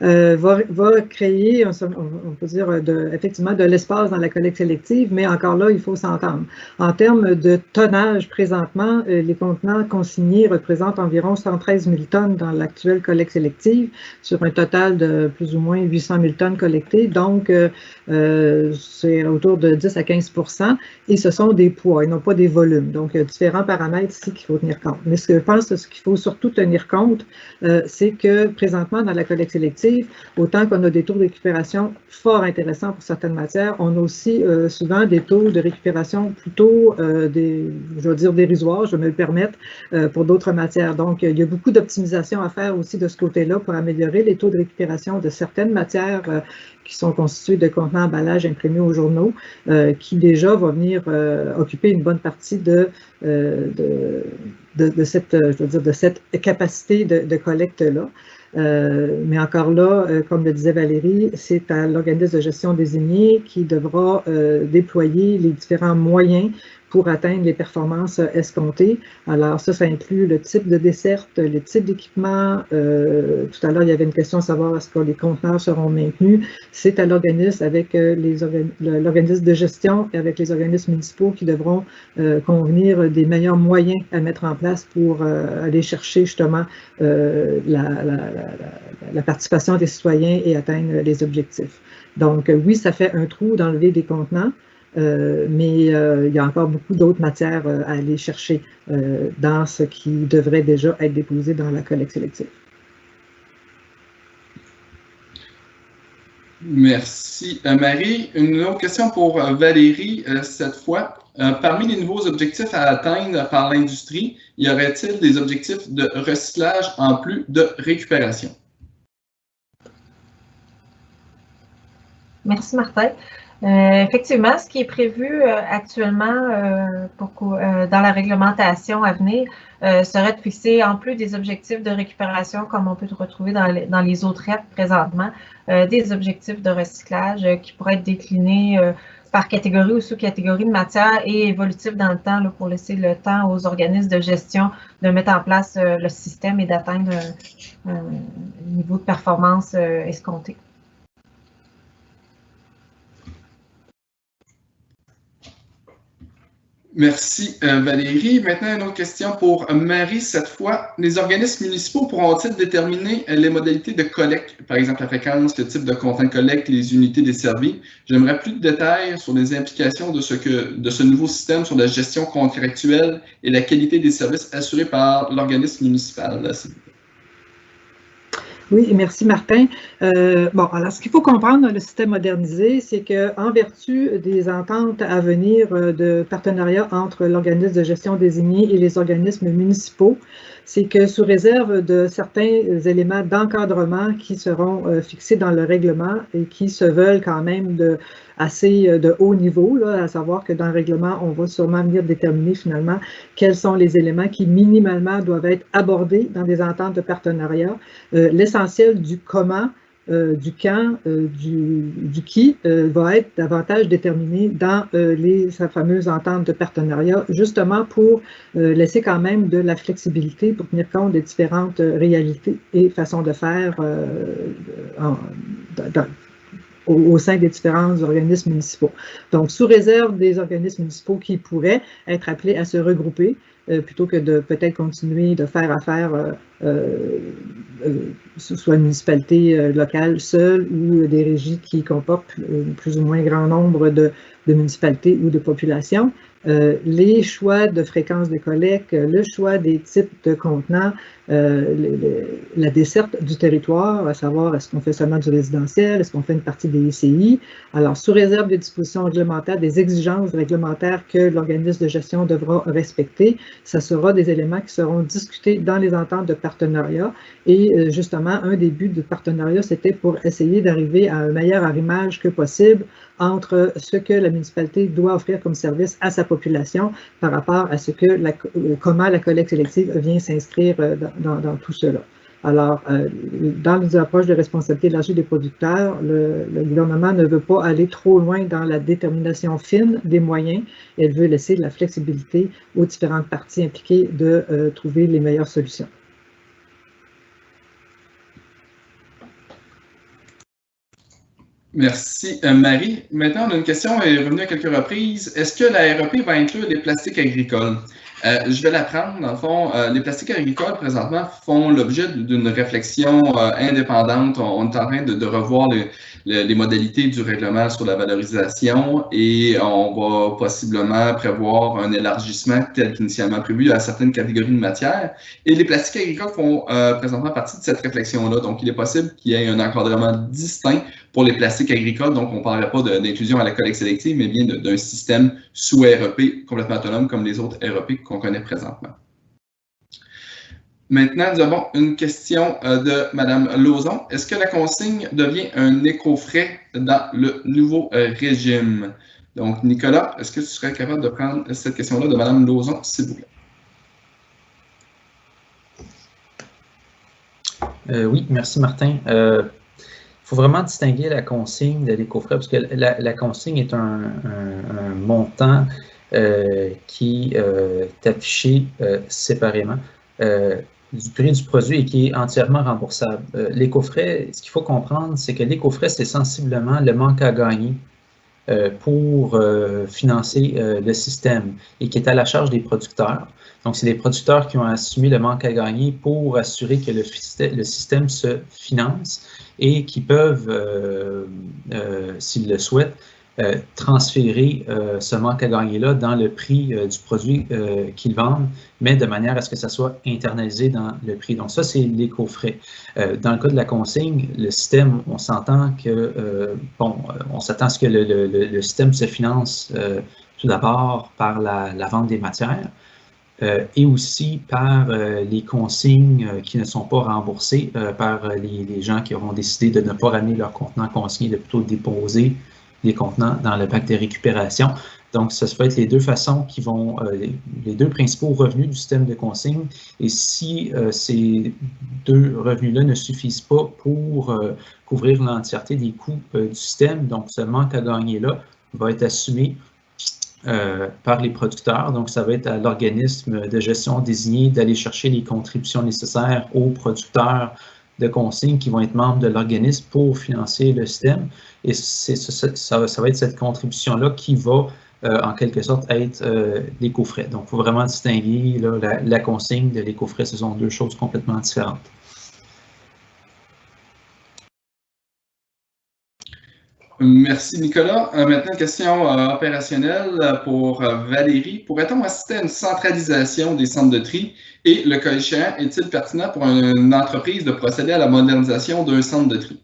va créer, on peut dire, effectivement de l'espace dans la collecte sélective, mais encore là, il faut s'entendre. En termes de tonnage, présentement, les contenants consignés représentent environ 113 000 tonnes dans l'actuelle collecte sélective, sur un total de plus ou moins 800 000 tonnes collectées, donc c'est autour de 10 à 15 %, et ce sont des poids, et non pas des volumes. Donc, il y a différents paramètres ici qu'il faut tenir compte. Mais ce que je pense, ce qu'il faut surtout tenir compte, c'est que présentement, dans la collecte sélective, autant qu'on a des taux de récupération fort intéressants pour certaines matières, on a aussi souvent des taux de récupération plutôt, je veux dire, dérisoires, je vais me le permettre, pour d'autres matières. Donc, il y a beaucoup d'optimisation à faire aussi de ce côté-là pour améliorer les taux de récupération de certaines matières qui sont constituées de contenants emballages imprimés aux journaux, qui déjà vont venir occuper une bonne partie de cette, je veux dire, de cette capacité de collecte-là. Mais encore là, comme le disait Valérie, c'est à l'organisme de gestion désigné qui devra déployer les différents moyens pour atteindre les performances escomptées. Alors ça inclut le type de desserte, le type d'équipement. Tout à l'heure, il y avait une question de savoir est-ce que les conteneurs seront maintenus. C'est à l'organisme avec l'organisme de gestion et avec les organismes municipaux qui devront convenir des meilleurs moyens à mettre en place pour aller chercher justement la participation des citoyens et atteindre les objectifs. Donc oui, ça fait un trou d'enlever des contenants. Mais il y a encore beaucoup d'autres matières à aller chercher dans ce qui devrait déjà être déposé dans la collecte sélective. Merci Marie. Une autre question pour Valérie cette fois. Parmi les nouveaux objectifs à atteindre par l'industrie, y aurait-il des objectifs de recyclage en plus de récupération? Merci Martin. Effectivement, ce qui est prévu actuellement dans la réglementation à venir serait de fixer, en plus des objectifs de récupération, comme on peut retrouver dans les autres REP présentement, des objectifs de recyclage qui pourraient être déclinés par catégorie ou sous-catégorie de matière et évolutifs dans le temps là, pour laisser le temps aux organismes de gestion de mettre en place le système et d'atteindre un niveau de performance escompté. Merci Valérie. Maintenant, une autre question pour Marie cette fois. Les organismes municipaux pourront-ils déterminer les modalités de collecte, par exemple la fréquence, le type de contenant de collecte, les unités desservies? J'aimerais plus de détails sur les implications de ce nouveau système sur la gestion contractuelle et la qualité des services assurés par l'organisme municipal. Oui, merci Martin. Bon, alors ce qu'il faut comprendre dans le système modernisé, c'est qu'en vertu des ententes à venir de partenariat entre l'organisme de gestion désigné et les organismes municipaux, c'est que sous réserve de certains éléments d'encadrement qui seront fixés dans le règlement et qui se veulent quand même assez de haut niveau, là, à savoir que dans le règlement, on va sûrement venir déterminer finalement quels sont les éléments qui minimalement doivent être abordés dans des ententes de partenariat. L'essentiel du comment du quand, du qui va être davantage déterminé dans sa fameuse entente de partenariat, justement pour laisser quand même de la flexibilité pour tenir compte des différentes réalités et façons de faire au sein des différents organismes municipaux. Donc, sous réserve des organismes municipaux qui pourraient être appelés à se regrouper, plutôt que de peut-être continuer de faire affaire soit une municipalité locale seule ou des régies qui comportent plus ou moins grand nombre de municipalités ou de populations. Les choix de fréquence de collecte, le choix des types de contenants, la desserte du territoire, à savoir est-ce qu'on fait seulement du résidentiel, est-ce qu'on fait une partie des ICI. Alors, sous réserve des dispositions réglementaires, des exigences réglementaires que l'organisme de gestion devra respecter, ça sera des éléments qui seront discutés dans les ententes de partenariat. Et justement, un des buts du partenariat, c'était pour essayer d'arriver à un meilleur arrimage que possible entre ce que la municipalité doit offrir comme service à sa population par rapport à ce que comment la collecte sélective vient s'inscrire dans tout cela. Alors, dans les approches de responsabilité élargie des producteurs, le gouvernement ne veut pas aller trop loin dans la détermination fine des moyens. Elle veut laisser de la flexibilité aux différentes parties impliquées de trouver les meilleures solutions. Merci, Marie. Maintenant, on a une question, elle est revenue à quelques reprises. Est-ce que la REP va inclure les plastiques agricoles? Je vais la prendre. Dans le fond, les plastiques agricoles, présentement, font l'objet d'une réflexion indépendante. On est en train de revoir les modalités du règlement sur la valorisation et on va possiblement prévoir un élargissement tel qu'initialement prévu à certaines catégories de matières. Et les plastiques agricoles font présentement partie de cette réflexion-là. Donc, il est possible qu'il y ait un encadrement distinct pour les plastiques agricoles. Donc, on ne parlerait pas d'inclusion à la collecte sélective, mais bien d'un système sous REP complètement autonome comme les autres REP qu'on connaît présentement. Maintenant, nous avons une question de Mme Lauzon. Est-ce que la consigne devient un éco-frais dans le nouveau régime? Donc, Nicolas, est-ce que tu serais capable de prendre cette question-là de Mme Lauzon, s'il vous plaît? Oui, merci Martin. Il faut vraiment distinguer la consigne de l'éco-frais parce que la consigne est un montant qui est affiché séparément du prix du produit et qui est entièrement remboursable. L'éco-frais, ce qu'il faut comprendre, c'est que l'éco-frais, c'est sensiblement le manque à gagner pour financer le système et qui est à la charge des producteurs. Donc, c'est les producteurs qui ont assumé le manque à gagner pour assurer que le système se finance et qui peuvent, s'ils le souhaitent, transférer ce manque à gagner-là dans le prix du produit qu'ils vendent, mais de manière à ce que ça soit internalisé dans le prix. Donc ça, c'est l'éco-frais. Dans le cas de la consigne, le système, on s'entend que, on s'attend à ce que le système se finance tout d'abord par la vente des matières, et aussi par les consignes qui ne sont pas remboursées par les gens qui auront décidé de ne pas ramener leurs contenants consignés, de plutôt déposer les contenants dans le bac de récupération. Donc, ça va être les deux façons qui vont, les deux principaux revenus du système de consigne. Et si ces deux revenus-là ne suffisent pas pour couvrir l'entièreté des coûts du système, donc ce manque à gagner-là va être assumé par les producteurs. Donc, ça va être à l'organisme de gestion désigné d'aller chercher les contributions nécessaires aux producteurs de consignes qui vont être membres de l'organisme pour financer le système. Et ça va être cette contribution-là qui va, en quelque sorte, être l'éco-frais. Donc, il faut vraiment distinguer là, la consigne de l'éco-frais. Ce sont deux choses complètement différentes. Merci, Nicolas. Maintenant, une question opérationnelle pour Valérie. Pourrait-on assister à une centralisation des centres de tri et, le cas échéant, est-il pertinent pour une entreprise de procéder à la modernisation d'un centre de tri?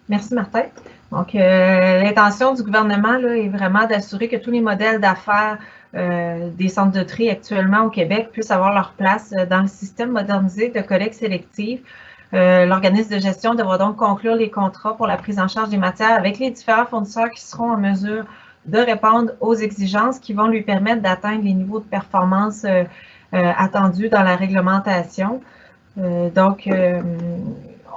Merci, Martin. Donc, l'intention du gouvernement là, est vraiment d'assurer que tous les modèles d'affaires des centres de tri actuellement au Québec puissent avoir leur place dans le système modernisé de collecte sélective. L'organisme de gestion devra donc conclure les contrats pour la prise en charge des matières avec les différents fournisseurs qui seront en mesure de répondre aux exigences qui vont lui permettre d'atteindre les niveaux de performance attendus dans la réglementation. Donc,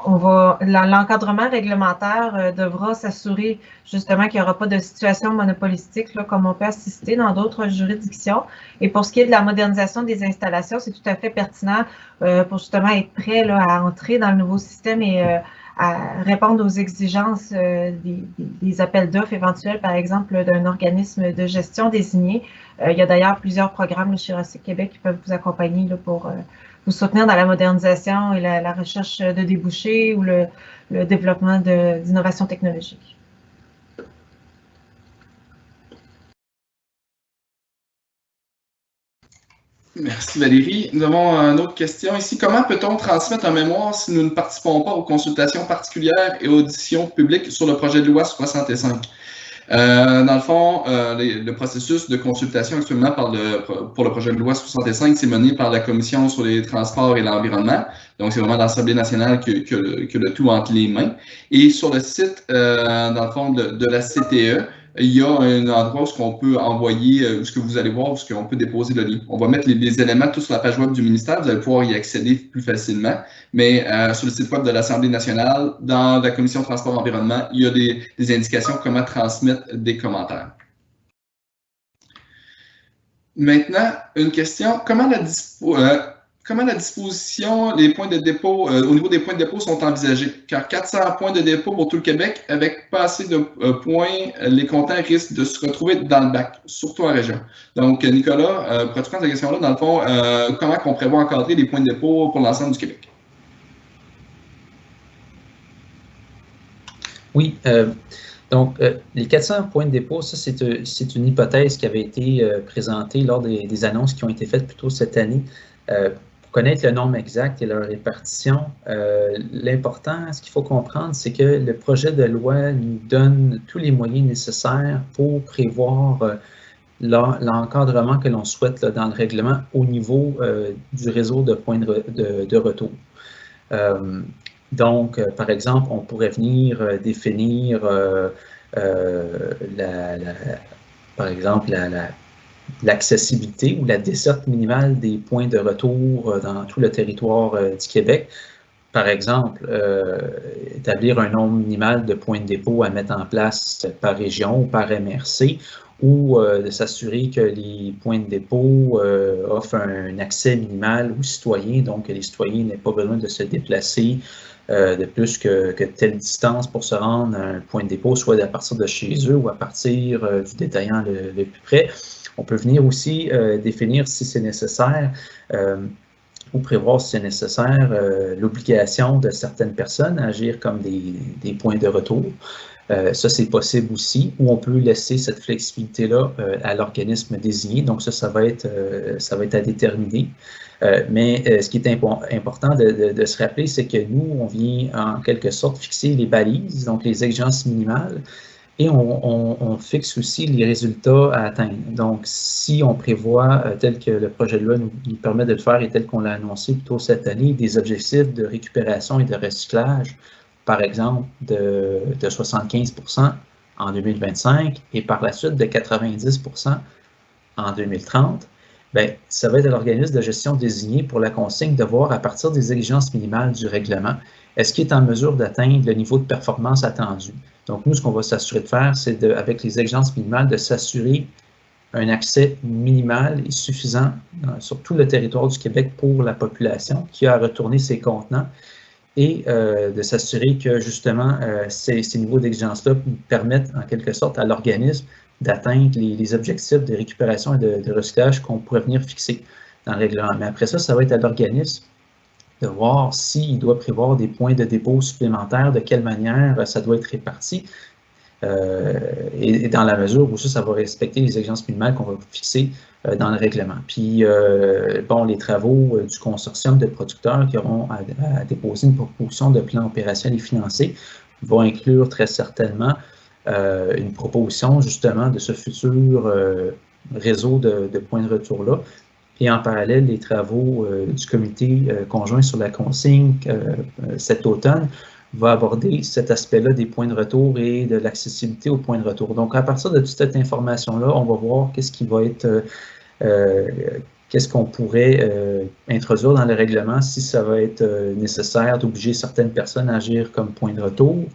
l'encadrement réglementaire devra s'assurer justement qu'il n'y aura pas de situation monopolistique là, comme on peut assister dans d'autres juridictions. Et pour ce qui est de la modernisation des installations, c'est tout à fait pertinent pour justement être prêt là, à entrer dans le nouveau système et à répondre aux exigences des appels d'offres éventuels, par exemple, d'un organisme de gestion désigné. Il y a d'ailleurs plusieurs programmes chez ROCIC Québec qui peuvent vous accompagner là, pour vous soutenir dans la modernisation et la recherche de débouchés ou le développement d'innovations technologiques. Merci Valérie. Nous avons une autre question ici. Comment peut-on transmettre un mémoire si nous ne participons pas aux consultations particulières et auditions publiques sur le projet de loi 65? Dans le fond, le processus de consultation actuellement pour le projet de loi 65, c'est mené par la Commission sur les transports et l'environnement. Donc, c'est vraiment l'Assemblée nationale que le tout entre les mains. Et sur le site, dans le fond, de la CTE, il y a un endroit où on peut envoyer, où ce que vous allez voir, où ce qu'on peut déposer le lien. On va mettre les éléments tous sur la page web du ministère. Vous allez pouvoir y accéder plus facilement. Mais sur le site web de l'Assemblée nationale, dans la Commission transport et environnement, il y a des indications comment transmettre des commentaires. Maintenant, une question. Comment la disposition des points de dépôt, au niveau des points de dépôt sont envisagés? Car 400 points de dépôt pour tout le Québec, avec pas assez de points, les comptants risquent de se retrouver dans le bac, surtout en région. Donc, Nicolas, pour répondre à cette question-là, dans le fond, comment on prévoit encadrer les points de dépôt pour l'ensemble du Québec? Oui, donc les 400 points de dépôt, ça c'est une hypothèse qui avait été présentée lors des annonces qui ont été faites plus tôt cette année. Pour connaître le nombre exact et leur répartition, l'important, ce qu'il faut comprendre, c'est que le projet de loi nous donne tous les moyens nécessaires pour prévoir l'encadrement que l'on souhaite là, dans le règlement au niveau du réseau de points de retour. Donc, par exemple, on pourrait venir définir, par exemple, l'accessibilité ou la desserte minimale des points de retour dans tout le territoire du Québec. Par exemple, établir un nombre minimal de points de dépôt à mettre en place par région ou par MRC, ou de s'assurer que les points de dépôt offrent un accès minimal aux citoyens, donc que les citoyens n'aient pas besoin de se déplacer de plus que telle distance pour se rendre à un point de dépôt, soit à partir de chez eux ou à partir du détaillant le plus près. On peut venir aussi définir si c'est nécessaire ou prévoir si c'est nécessaire l'obligation de certaines personnes à agir comme des points de retour. Ça, c'est possible aussi, ou on peut laisser cette flexibilité-là à l'organisme désigné. Donc, ça va être à déterminer. Mais ce qui est important de se rappeler, c'est que nous, on vient en quelque sorte fixer les balises, donc les exigences minimales, et on fixe aussi les résultats à atteindre. Donc, si on prévoit, tel que le projet de loi nous permet de le faire et tel qu'on l'a annoncé plus tôt cette année, des objectifs de récupération et de recyclage, par exemple, de 75% en 2025 et par la suite de 90% en 2030, bien, ça va être à l'organisme de gestion désigné pour la consigne de voir à partir des exigences minimales du règlement, est-ce qu'il est en mesure d'atteindre le niveau de performance attendu. Donc, nous, ce qu'on va s'assurer de faire, c'est avec les exigences minimales, de s'assurer un accès minimal et suffisant sur tout le territoire du Québec pour la population qui a à retourner ses contenants et de s'assurer que, justement, ces niveaux d'exigence-là permettent, en quelque sorte, à l'organisme d'atteindre les objectifs de récupération et de recyclage qu'on pourrait venir fixer dans le règlement. Mais après ça, ça va être à l'organisme de voir s'il doit prévoir des points de dépôt supplémentaires, de quelle manière ça doit être réparti, et dans la mesure où ça va respecter les exigences minimales qu'on va fixer dans le règlement. Puis, bon, les travaux du consortium de producteurs qui auront à déposer une proposition de plan opérationnel et financier vont inclure très certainement une proposition justement de ce futur réseau de points de retour-là. Et en parallèle, les travaux du comité conjoint sur la consigne cet automne va aborder cet aspect-là des points de retour et de l'accessibilité aux points de retour. Donc, à partir de toute cette information-là, on va voir qu'est-ce qui va être qu'est-ce qu'on pourrait introduire dans le règlement si ça va être nécessaire d'obliger certaines personnes à agir comme point de retour.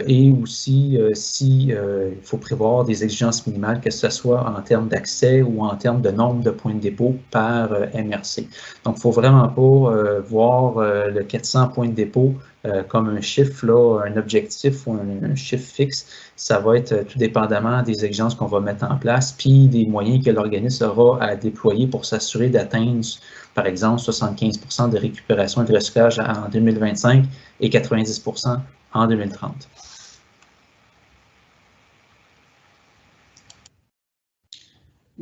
Et aussi si il faut prévoir des exigences minimales, que ce soit en termes d'accès ou en termes de nombre de points de dépôt par MRC. Donc, il ne faut vraiment pas voir le 400 points de dépôt comme un chiffre, là, un objectif ou un chiffre fixe. Ça va être tout dépendamment des exigences qu'on va mettre en place, puis des moyens que l'organisme aura à déployer pour s'assurer d'atteindre, par exemple, 75% de récupération et de recyclage en 2025 et 90% en 2030.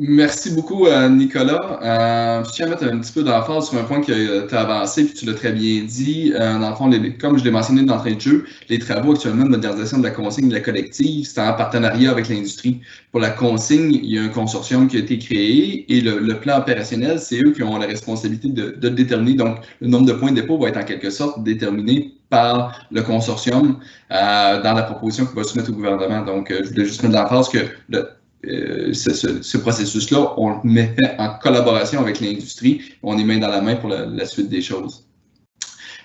Merci beaucoup, Nicolas. Je tiens à mettre un petit peu d'emphase sur un point que tu as avancé, puis tu l'as très bien dit. Dans le fond, comme je l'ai mentionné d'entrée de jeu, les travaux actuellement de modernisation de la consigne de la collective, c'est en partenariat avec l'industrie. Pour la consigne, il y a un consortium qui a été créé et le plan opérationnel, c'est eux qui ont la responsabilité de déterminer. Donc, le nombre de points de dépôt va être en quelque sorte déterminé par le consortium dans la proposition qu'il va soumettre au gouvernement. Donc, je voulais juste mettre de l'emphase que ce processus-là, on le met en collaboration avec l'industrie. On est main dans la main pour la suite des choses.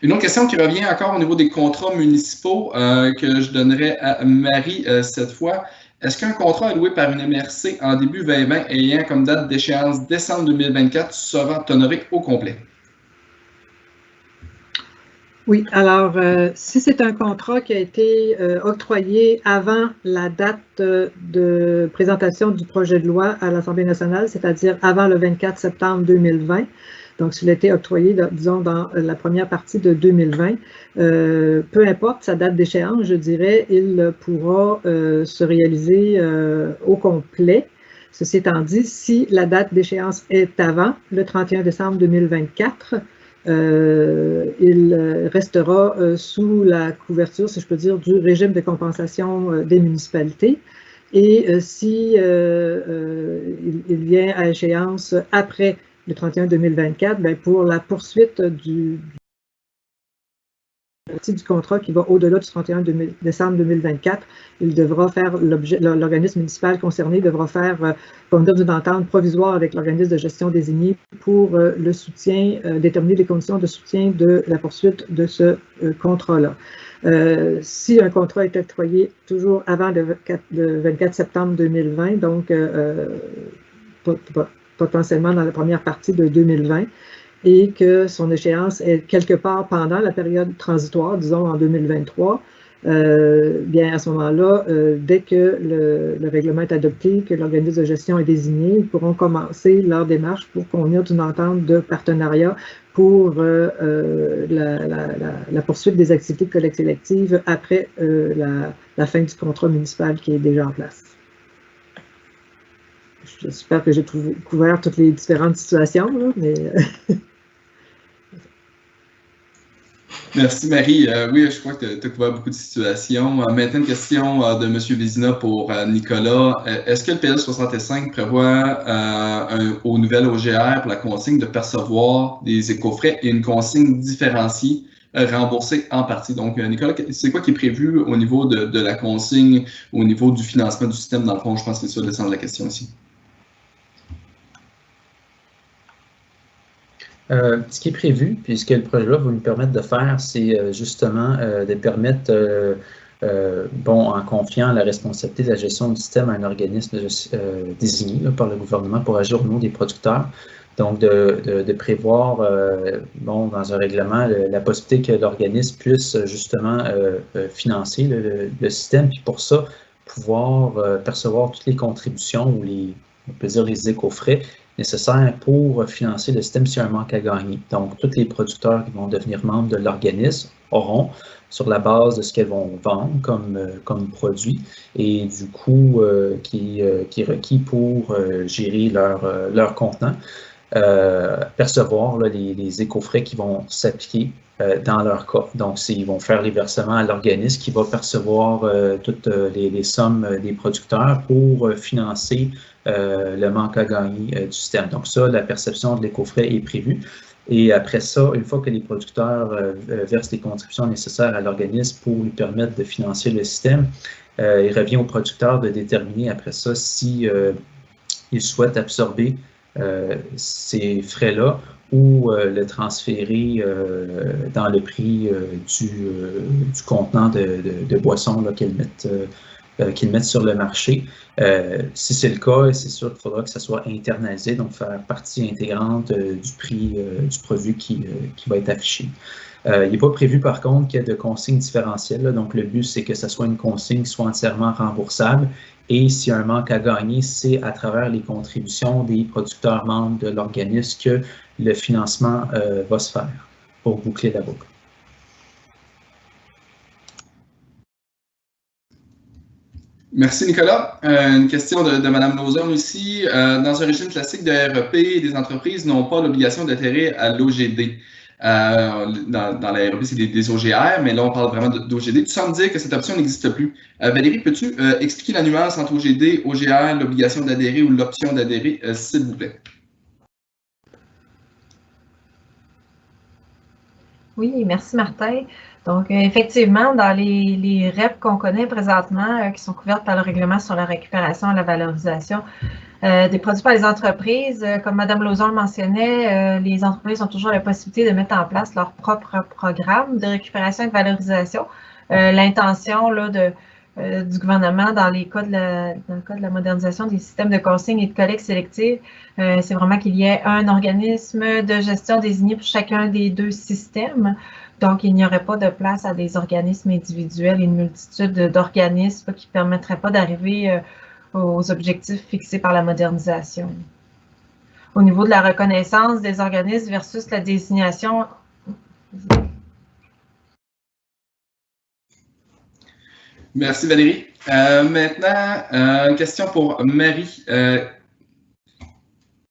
Une autre question qui revient encore au niveau des contrats municipaux que je donnerai à Marie cette fois. Est-ce qu'un contrat alloué par une MRC en début 2020 ayant comme date d'échéance décembre 2024 sera honoré au complet? Oui, alors si c'est un contrat qui a été octroyé avant la date de présentation du projet de loi à l'Assemblée nationale, c'est-à-dire avant le 24 septembre 2020, donc s'il a été octroyé, disons, dans la première partie de 2020, peu importe sa date d'échéance, je dirais, il pourra se réaliser au complet. Ceci étant dit, si la date d'échéance est avant le 31 décembre 2024, il restera sous la couverture, si je peux dire, du régime de compensation des municipalités. Et si il vient à échéance après le 31 2024, bien, pour la poursuite du contrat qui va au-delà du 31 décembre 2024, il devra faire l'organisme municipal concerné devra faire conduire d'une entente provisoire avec l'organisme de gestion désigné pour le soutien, déterminer les conditions de soutien de la poursuite de ce contrat-là. Si un contrat est octroyé toujours avant le 24 septembre 2020, donc potentiellement dans la première partie de 2020, et que son échéance est quelque part pendant la période transitoire, disons en 2023, bien à ce moment-là, dès que le règlement est adopté, que l'organisme de gestion est désigné, ils pourront commencer leur démarche pour convenir d'une entente de partenariat pour la poursuite des activités de collecte sélective après la fin du contrat municipal qui est déjà en place. J'espère que j'ai couvert toutes les différentes situations, là, mais... Merci Marie. Oui, je crois que tu as couvert beaucoup de situations. Maintenant, une question de M. Vézina pour Nicolas. Est-ce que le PL 65 prévoit aux nouvelles OGR pour la consigne de percevoir des éco-frais et une consigne différenciée remboursée en partie? Donc, Nicolas, c'est quoi qui est prévu au niveau de la consigne, au niveau du financement du système? Dans le fond, je pense que c'est ça le sens de la question ici. Ce qui est prévu, puis ce que le projet-là va nous permettre de faire, c'est justement de permettre, en confiant la responsabilité de la gestion du système à un organisme désigné là, par le gouvernement pour agir au nom des producteurs. Donc, de prévoir, dans un règlement, la possibilité que l'organisme puisse justement financer le système, puis pour ça, pouvoir percevoir toutes les contributions ou on peut dire les éco-frais nécessaires pour financer le système s'il y a un manque à gagner. Donc, tous les producteurs qui vont devenir membres de l'organisme auront, sur la base de ce qu'elles vont vendre comme produit et du coût qui est requis pour gérer leur contenant, percevoir là, les éco-frais qui vont s'appliquer dans leur cas. Donc, ils vont faire les versements à l'organisme qui va percevoir toutes les sommes des producteurs pour financer le manque à gagner du système. Donc ça, la perception de l'éco-frais est prévue. Et après ça, une fois que les producteurs versent les contributions nécessaires à l'organisme pour lui permettre de financer le système, il revient aux producteurs de déterminer après ça si ils souhaitent absorber ces frais-là ou le transférer dans le prix du contenant de boissons qu'ils mettent sur le marché. Si c'est le cas, c'est sûr qu'il faudra que ça soit internalisé, donc faire partie intégrante du prix du produit qui va être affiché. Il n'est pas prévu, par contre, qu'il y ait de consignes différentielles. Là. Donc, le but, c'est que ce soit une consigne qui soit entièrement remboursable. Et s'il y a un manque à gagner, c'est à travers les contributions des producteurs membres de l'organisme que le financement va se faire pour boucler la boucle. Merci, Nicolas. Une question de Mme Lauzon ici. Dans un régime classique de REP, les entreprises n'ont pas l'obligation d'adhérer à l'OGD. Dans la REP, c'est des OGR, mais là, on parle vraiment d'OGD. Tu sembles dire que cette option n'existe plus. Valérie, peux-tu expliquer la nuance entre OGD, OGR, l'obligation d'adhérer ou l'option d'adhérer, s'il vous plaît? Oui, merci Martin. Donc, effectivement, dans les REP qu'on connaît présentement, qui sont couvertes par le règlement sur la récupération et la valorisation des produits par les entreprises, comme Mme Lauzon le mentionnait, les entreprises ont toujours la possibilité de mettre en place leur propre programme de récupération et de valorisation. L'intention du gouvernement dans le cas de la modernisation des systèmes de consigne et de collecte sélective, c'est vraiment qu'il y ait un organisme de gestion désigné pour chacun des deux systèmes. Donc, il n'y aurait pas de place à des organismes individuels et une multitude d'organismes qui ne permettraient pas d'arriver aux objectifs fixés par la modernisation. Au niveau de la reconnaissance des organismes versus la désignation. Merci Valérie. Maintenant, une question pour Marie.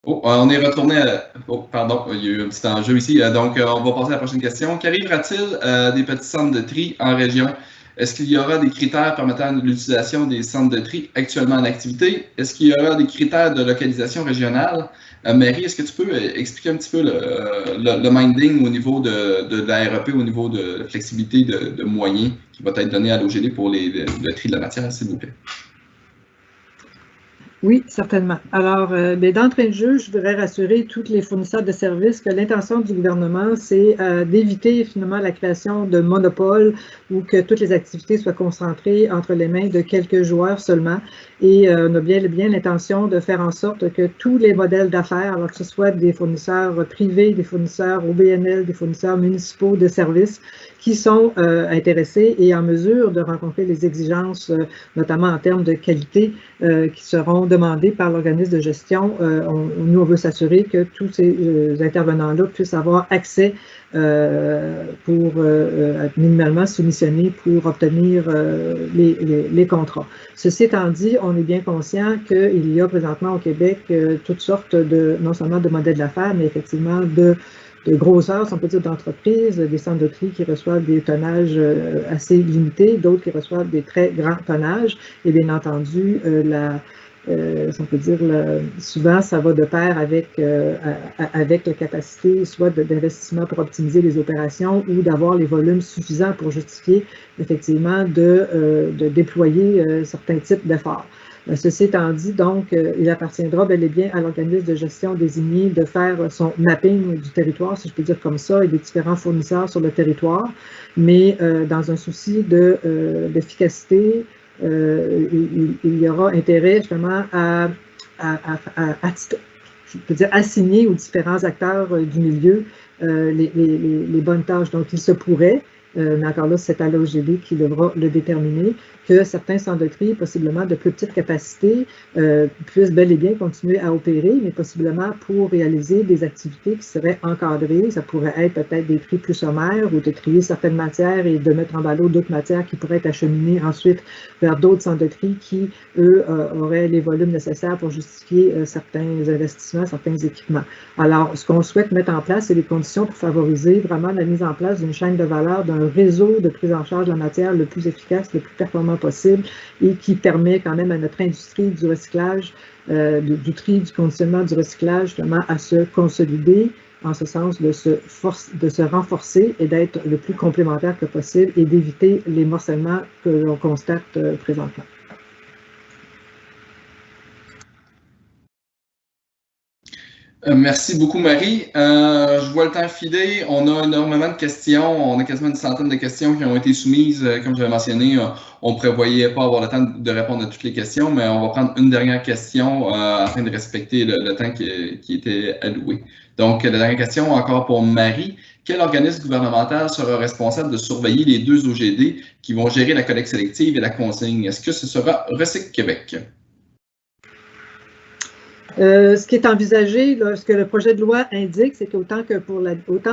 On est retourné à... Oh, pardon, il y a eu un petit enjeu ici. Donc, on va passer à la prochaine question. Qu'arrivera-t-il des petits centres de tri en région? Est-ce qu'il y aura des critères permettant l'utilisation des centres de tri actuellement en activité? Est-ce qu'il y aura des critères de localisation régionale? Marie, est-ce que tu peux expliquer un petit peu le minding au niveau de la REP, au niveau de la flexibilité de moyens qui va être donné à l'OGD pour le tri de la matière, s'il vous plaît? Oui, certainement. Alors, d'entrée de jeu, je voudrais rassurer tous les fournisseurs de services que l'intention du gouvernement, c'est d'éviter finalement la création de monopoles ou que toutes les activités soient concentrées entre les mains de quelques joueurs seulement. Et on a bien l'intention de faire en sorte que tous les modèles d'affaires, alors que ce soit des fournisseurs privés, des fournisseurs OBNL, des fournisseurs municipaux de services, qui sont intéressés et en mesure de rencontrer les exigences, notamment en termes de qualité, qui seront demandées par l'organisme de gestion. Nous, on veut s'assurer que tous ces intervenants-là puissent avoir accès pour minimalement soumissionner pour obtenir les contrats. Ceci étant dit, on est bien conscient qu'il y a présentement au Québec toutes sortes non seulement de modèles d'affaires, mais effectivement de grosseur, si on peut dire, d'entreprises, des centres de tri qui reçoivent des tonnages assez limités, d'autres qui reçoivent des très grands tonnages. Et bien entendu, si on peut dire, souvent, ça va de pair avec la capacité soit d'investissement pour optimiser les opérations ou d'avoir les volumes suffisants pour justifier effectivement de déployer certains types d'efforts. Ceci étant dit, donc, il appartiendra bel et bien à l'organisme de gestion désigné de faire son mapping du territoire, si je peux dire comme ça, et des différents fournisseurs sur le territoire, mais dans un souci d'efficacité, il y aura intérêt justement à je peux dire, assigner aux différents acteurs du milieu les bonnes tâches. Donc, il se pourrait, mais encore là, c'est à l'OGD qui devra le déterminer, que certains centres de tri, possiblement de plus petite capacité, puissent bel et bien continuer à opérer, mais possiblement pour réaliser des activités qui seraient encadrées. Ça pourrait être peut-être des tris plus sommaires ou de trier certaines matières et de mettre en ballot d'autres matières qui pourraient être acheminées ensuite vers d'autres centres de tri qui, eux, auraient les volumes nécessaires pour justifier certains investissements, certains équipements. Alors, ce qu'on souhaite mettre en place, c'est les conditions pour favoriser vraiment la mise en place d'une chaîne de valeur, d'un réseau de prise en charge de la matière le plus efficace, le plus performant possible et qui permet quand même à notre industrie du recyclage, du tri, du conditionnement, du recyclage, justement, à se consolider, en ce sens de se renforcer et d'être le plus complémentaire que possible et d'éviter les morcellements que l'on constate présentement. Merci beaucoup, Marie. Je vois le temps filer. On a énormément de questions. On a quasiment une centaine de questions qui ont été soumises. Comme je l'ai mentionné, on ne prévoyait pas avoir le temps de répondre à toutes les questions, mais on va prendre une dernière question afin de respecter le temps qui était alloué. Donc, la dernière question, encore pour Marie. Quel organisme gouvernemental sera responsable de surveiller les 2 OGD qui vont gérer la collecte sélective et la consigne? Est-ce que ce sera Recyc Québec? Ce qui est envisagé, là, ce que le projet de loi indique, c'est qu'autant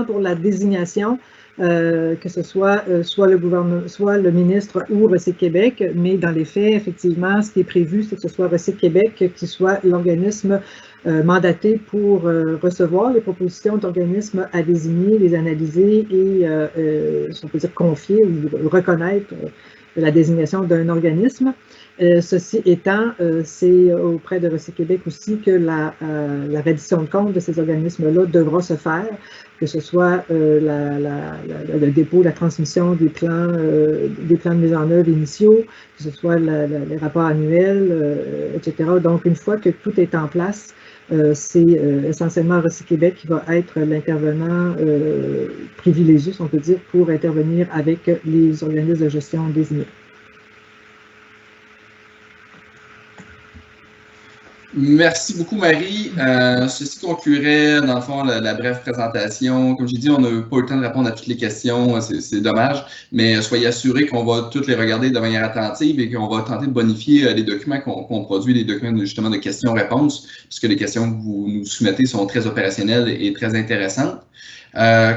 pour la désignation, que ce soit le gouvernement, soit le ministre ou Recyc Québec, mais dans les faits, effectivement, ce qui est prévu, c'est que ce soit Recyc Québec qui soit l'organisme mandaté pour recevoir les propositions d'organismes à désigner, les analyser et, si on peut dire, confier ou reconnaître la désignation d'un organisme. Ceci étant, c'est auprès de Recyc Québec aussi que la reddition de compte de ces organismes-là devra se faire, que ce soit le dépôt, la transmission des plans de mise en œuvre initiaux, que ce soit les rapports annuels, etc. Donc, une fois que tout est en place, c'est essentiellement Recyc Québec qui va être l'intervenant privilégié, si on peut dire, pour intervenir avec les organismes de gestion désignés. Merci beaucoup, Marie. Ceci conclurait, dans le fond, la brève présentation. Comme j'ai dit, on n'a pas eu le temps de répondre à toutes les questions. C'est dommage, mais soyez assurés qu'on va toutes les regarder de manière attentive et qu'on va tenter de bonifier les documents qu'on produit, les documents justement de questions-réponses, puisque les questions que vous nous soumettez sont très opérationnelles et très intéressantes.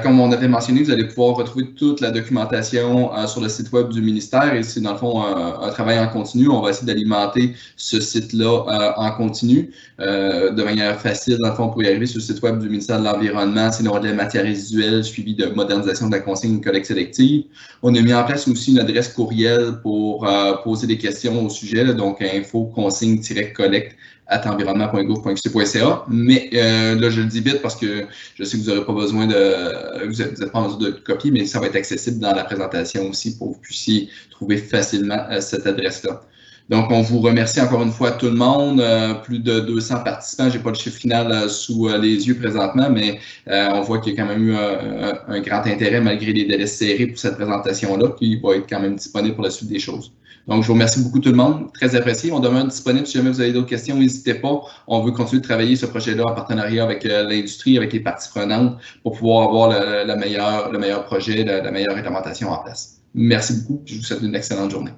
Comme on avait mentionné, vous allez pouvoir retrouver toute la documentation sur le site web du ministère et c'est dans le fond un travail en continu. On va essayer d'alimenter ce site-là en continu de manière facile. Dans le fond, pour y arriver sur le site web du ministère de l'Environnement, c'est l'onglet matières résiduelles suivi de modernisation de la consigne et collecte sélective. On a mis en place aussi une adresse courriel pour poser des questions au sujet, là, donc info-consigne-collecte@environnement.gouv.qc.ca. Mais là, je le dis vite parce que je sais que vous n'aurez pas besoin vous n'êtes pas en mesure de copier, mais ça va être accessible dans la présentation aussi pour que vous puissiez trouver facilement cette adresse-là. Donc, on vous remercie encore une fois tout le monde. Plus de 200 participants. Je n'ai pas le chiffre final sous les yeux présentement, mais on voit qu'il y a quand même eu un grand intérêt malgré les délais serrés pour cette présentation-là, qui va être quand même disponible pour la suite des choses. Donc, je vous remercie beaucoup tout le monde. Très apprécié. On demeure disponible si jamais vous avez d'autres questions. N'hésitez pas. On veut continuer de travailler ce projet-là en partenariat avec l'industrie, avec les parties prenantes pour pouvoir avoir le meilleur projet, la meilleure implémentation en place. Merci beaucoup. Je vous souhaite une excellente journée.